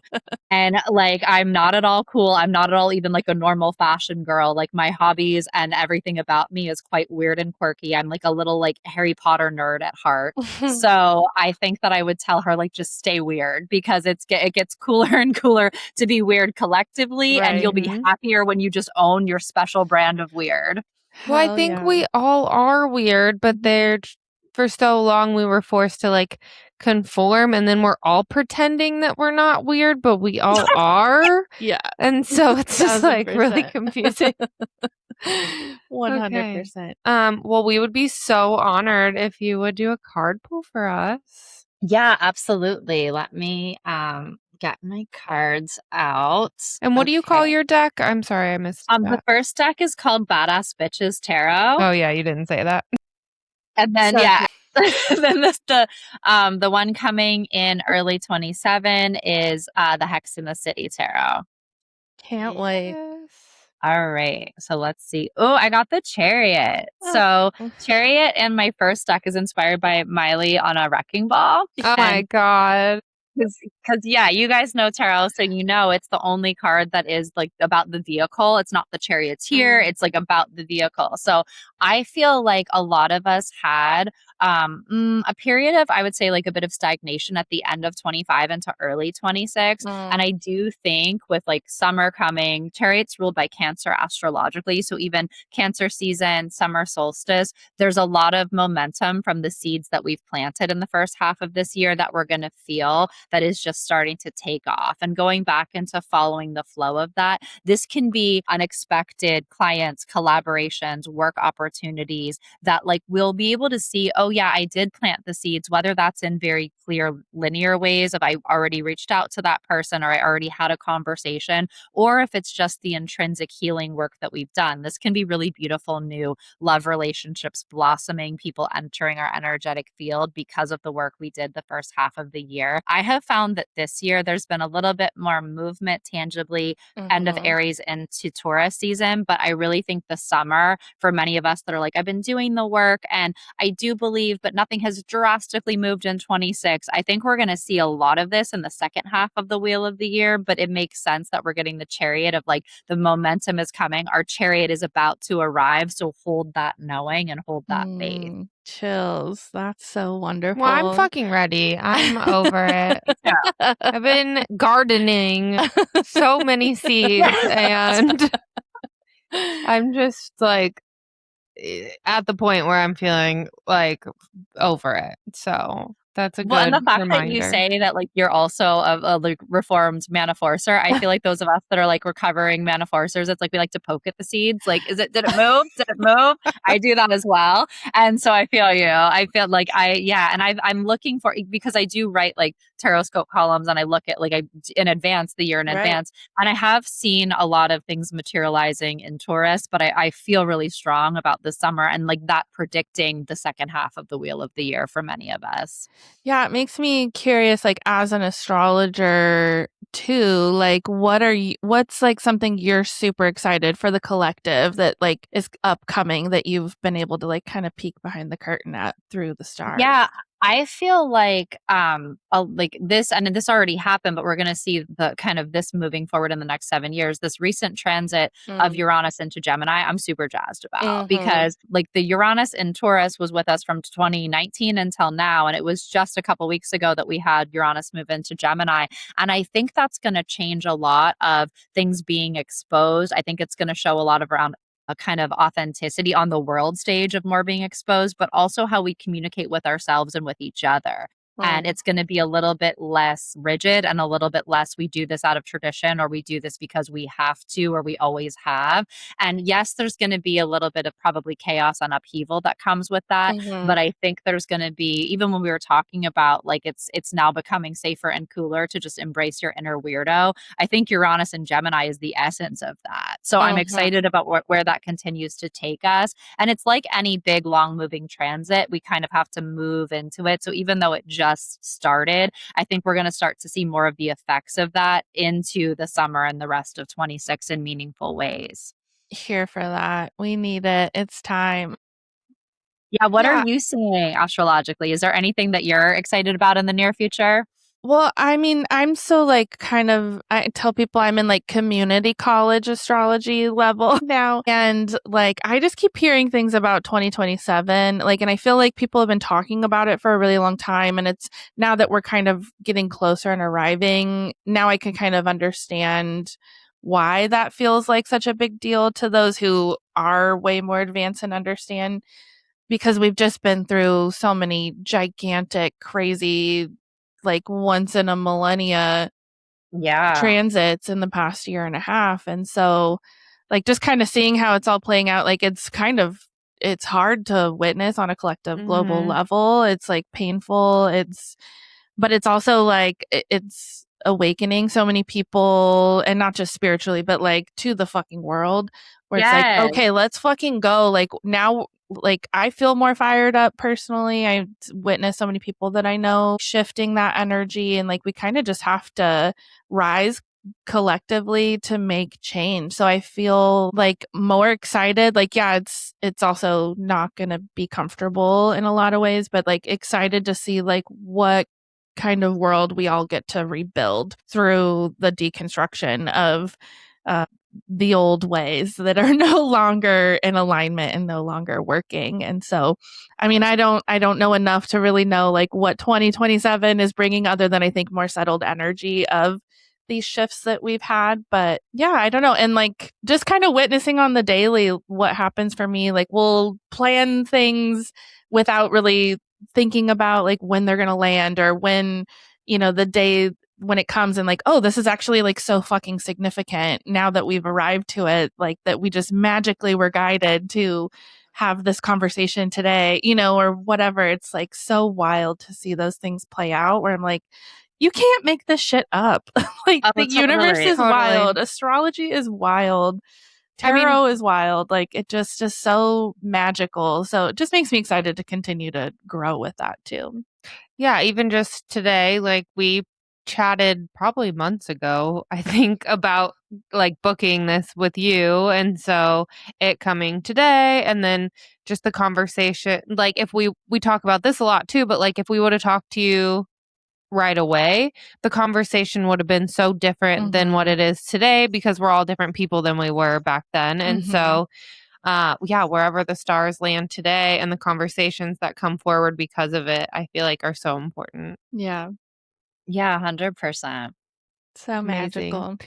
Speaker 3: And like, I'm not at all cool. I'm not at all even like a normal fashion girl. Like, my hobbies and everything about me is quite weird and quirky. I'm like a little like Harry Potter nerd at heart. So I think that I would tell her, like, just stay weird, because it gets cooler and cooler to be weird collectively. And you'll be
Speaker 1: Right.
Speaker 3: happier when you just own your special brand of weird.
Speaker 2: Well, I
Speaker 1: Hell
Speaker 2: think
Speaker 1: yeah.
Speaker 2: we all are weird, but for so long we were forced to like conform, and then we're all pretending that we're not weird, but we all are.
Speaker 1: Yeah.
Speaker 2: And so it's just like really
Speaker 1: 1000%.
Speaker 2: confusing.
Speaker 1: 100%.
Speaker 2: Well, we would be so honored if you would do a card pull for us.
Speaker 3: Yeah, absolutely. Let me get my cards out.
Speaker 2: And what do you call
Speaker 3: Okay.
Speaker 2: your deck? I'm sorry, I missed
Speaker 3: The
Speaker 2: that.
Speaker 3: first deck is called Badass Bitches Tarot.
Speaker 2: Oh yeah, you didn't say that.
Speaker 3: And then
Speaker 1: So
Speaker 3: yeah, then the one coming in early 27 is the Hex in the City Tarot.
Speaker 1: Can't wait.
Speaker 2: Yes.
Speaker 3: All right. So let's see. Oh, I got the Chariot. So Chariot in my first deck is inspired by Miley on a wrecking ball.
Speaker 2: Oh my God.
Speaker 3: Because yeah, you guys know tarot, so you know it's the only card that is like about the vehicle. It's not the charioteer. It's like about the vehicle. So I feel like a lot of us had a period of, I would say, like a bit of stagnation at the end of 25 into early 26. And I do think with like summer coming, Chariot's ruled by Cancer astrologically. So even Cancer season, summer solstice, there's a lot of momentum from the seeds that we've planted in the first half of this year that we're going to feel that is just starting to take off. And going back into following the flow of that, this can be unexpected clients, collaborations, work opportunities that like we'll be able to see, oh yeah, I did plant the seeds, whether that's in very clear linear ways of I already reached out to that person or I already had a conversation, or if it's just the intrinsic healing work that we've done. This can be really beautiful new love relationships blossoming, people entering our energetic field because of the work we did the first half of the year. I have found that this year there's been a little bit more movement tangibly end of Aries into Taurus season, but I really think the summer for many of us that are like, I've been doing the work and I do believe, but nothing has drastically moved in 26. I think we're going to see a lot of this in the second half of the wheel of the year, but it makes sense that we're getting the Chariot of like the momentum is coming. Our Chariot is about to arrive. So hold that knowing and hold that faith.
Speaker 1: Chills. That's so wonderful.
Speaker 2: Well, I'm fucking ready. I'm over it. I've been gardening so many seeds and I'm just like at the point where I'm feeling like over it. So that's a good
Speaker 3: and the fact
Speaker 2: reminder.
Speaker 3: that you say that like you're also a like reformed maniforcer, I feel like those of us that are like recovering maniforcers, it's like we like to poke at the seeds. Like, did it move? Did it move? I do that as well. And so I feel you. I feel like and I'm looking for, because I do write like tarot scope columns and I look at like in advance, the year in advance. And I have seen a lot of things materializing in Taurus, but I feel really strong about the summer and like that predicting the second half of the wheel of the year for many of us.
Speaker 1: Yeah, it makes me curious, like as an astrologer too, like what's like something you're super excited for the collective that like is upcoming that you've been able to like kind of peek behind the curtain at through the stars?
Speaker 3: Yeah. I feel like this, and this already happened, but we're going to see the kind of this moving forward in the next 7 years. This recent transit of Uranus into Gemini, I'm super jazzed about because like the Uranus in Taurus was with us from 2019 until now, and it was just a couple weeks ago that we had Uranus move into Gemini, and I think that's going to change a lot of things being exposed. I think it's going to show a lot of around a kind of authenticity on the world stage of more being exposed, but also how we communicate with ourselves and with each other. And it's going to be a little bit less rigid and a little bit less, we do this out of tradition or we do this because we have to or we always have. And yes, there's going to be a little bit of probably chaos and upheaval that comes with that. But I think there's going to be, even when we were talking about like it's now becoming safer and cooler to just embrace your inner weirdo, I think Uranus and Gemini is the essence of that. So I'm excited about where that continues to take us. And it's like any big, long moving transit, we kind of have to move into it. So even though it just started, I think we're going to start to see more of the effects of that into the summer and the rest of 26 in meaningful ways.
Speaker 1: Here for that. We need it. It's time.
Speaker 3: Yeah. What are you seeing astrologically? Is there anything that you're excited about in the near future?
Speaker 1: Well, I mean, I'm so like I tell people I'm in like community college astrology level now. And like, I just keep hearing things about 2027. Like, and I feel like people have been talking about it for a really long time. And it's now that we're kind of getting closer and arriving, now I can kind of understand why that feels like such a big deal to those who are way more advanced and understand, because we've just been through so many gigantic, crazy, like once in a millennia transits in the past year and a half. And so like just kind of seeing how it's all playing out, like it's hard to witness on a collective global level. It's like painful. But it's also like it's awakening so many people, and not just spiritually, but like to the fucking world, where it's like, okay, let's fucking go. Like now, like I feel more fired up personally. I witnessed so many people that I know shifting that energy, and like we kind of just have to rise collectively to make change. So I feel like more excited. Like, yeah, it's also not going to be comfortable in a lot of ways, but like excited to see like what kind of world we all get to rebuild through the deconstruction of the old ways that are no longer in alignment and no longer working. And so, I mean, I don't know enough to really know like what 2027 is bringing, other than I think more settled energy of these shifts that we've had. But yeah, I don't know. And like just kind of witnessing on the daily what happens for me, like we'll plan things without really thinking about like when they're going to land, or when, the day when it comes, and like, oh, this is actually like so fucking significant now that we've arrived to it, like that we just magically were guided to have this conversation today, or whatever. It's like so wild to see those things play out, where I'm like, you can't make this shit up. Like the universe is wild. Astrology is wild. Tarot is wild. Like it just is so magical. So it just makes me excited to continue to grow with that too.
Speaker 2: Yeah. Even just today, like we chatted probably months ago, I think, about like booking this with you. And so it coming today, and then just the conversation, like if we talk about this a lot too, but like if we would have talked to you right away, the conversation would have been so different than what it is today, because we're all different people than we were back then. And so yeah, wherever the stars land today and the conversations that come forward because of it, I feel like are so important.
Speaker 1: Yeah.
Speaker 3: Yeah, 100%.
Speaker 1: So magical.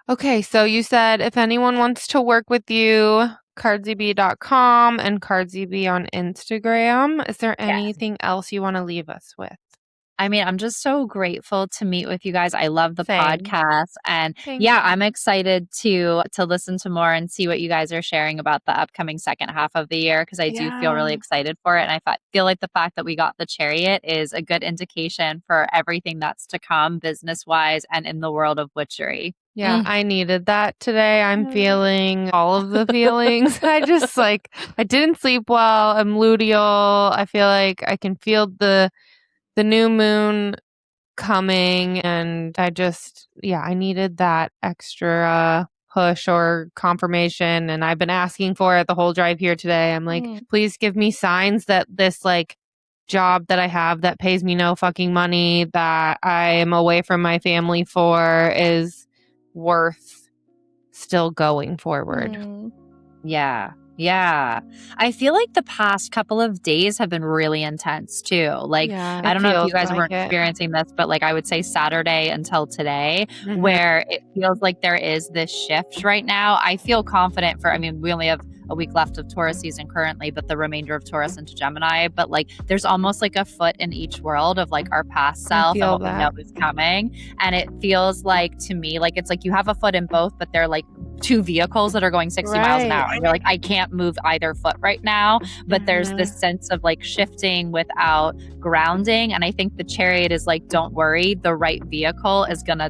Speaker 2: Okay, so you said if anyone wants to work with you, cardsyb.com and Cardsy B on Instagram. Is there anything else you want to leave us with?
Speaker 3: I mean, I'm just so grateful to meet with you guys. I love the podcast, and I'm excited to listen to more and see what you guys are sharing about the upcoming second half of the year, because I do feel really excited for it. And I feel like the fact that we got the chariot is a good indication for everything that's to come business wise and in the world of witchery.
Speaker 2: Yeah, I needed that today. I'm feeling all of the feelings. I just I didn't sleep well. I'm luteal. I feel like I can feel the new moon coming, and I needed that extra push or confirmation, and I've been asking for it the whole drive here today. I'm like, please give me signs that this like job that I have that pays me no fucking money, that I am away from my family for, is worth still going forward.
Speaker 3: Yeah. Yeah. I feel like the past couple of days have been really intense too. Like,
Speaker 1: Yeah,
Speaker 3: I don't know if you
Speaker 2: feels
Speaker 3: guys
Speaker 2: like
Speaker 3: were
Speaker 2: it.
Speaker 3: experiencing this, but like I would say Saturday until today,
Speaker 2: Mhm.
Speaker 3: where it feels like there is this shift right now. I feel confident I mean, we only have a week left of Taurus season currently, but the remainder of Taurus into Gemini. But like, there's almost like a foot in each world of like our past self and
Speaker 2: feel
Speaker 3: what we know is coming. And it feels like, to me, like it's like you have a foot in both, but they're like two vehicles that are going 60 miles an hour. And you're like, I can't move either foot right now. But there's this sense of like shifting without grounding. And I think the Chariot is like, don't worry, the right vehicle is gonna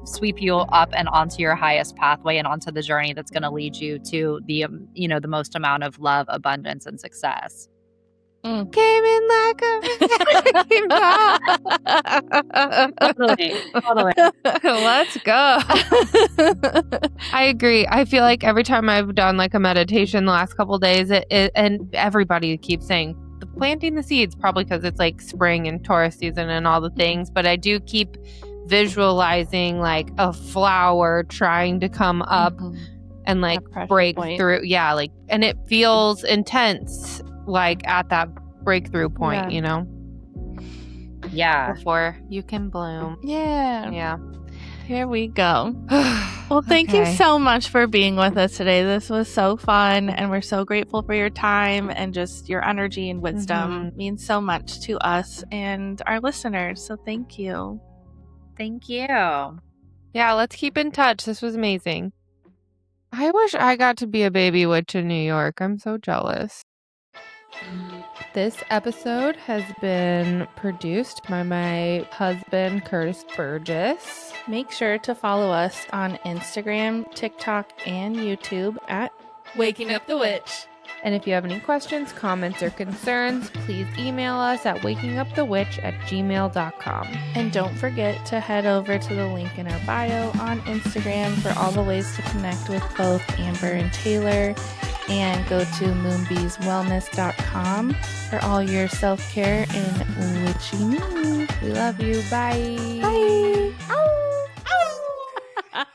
Speaker 3: sweep you up and onto your highest pathway and onto the journey that's gonna lead you to the the most amount of love, abundance, and success.
Speaker 2: Came in like a
Speaker 3: Totally.
Speaker 2: Let's go. I agree. I feel like every time I've done like a meditation the last couple of days, and everybody keeps saying planting the seeds, probably because it's like spring and Taurus season and all the things, but I do keep visualizing like a flower trying to come up and like break through. Yeah, like, and it feels intense, like at that breakthrough point, you know?
Speaker 3: Yeah.
Speaker 2: Before you can bloom.
Speaker 1: Yeah. Here we go. Well, thank you so much for being with us today. This was so fun, and we're so grateful for your time and just your energy and wisdom. It means so much to us and our listeners. So thank you.
Speaker 3: Thank you.
Speaker 2: Yeah, let's keep in touch. This was amazing. I wish I got to be a baby witch in New York. I'm so jealous. This episode has been produced by my husband, Curtis Burgess.
Speaker 1: Make sure to follow us on Instagram, TikTok, and YouTube at
Speaker 2: Waking Up the Witch. And if you have any questions, comments, or concerns, please email us at wakingupthewitch@gmail.com.
Speaker 1: And don't forget to head over to the link in our bio on Instagram for all the ways to connect with both Amber and Taylar. And go to moonbeeswellness.com for all your self-care and witchy needs. We love you. Bye.
Speaker 2: Bye.
Speaker 1: Ow. Ow.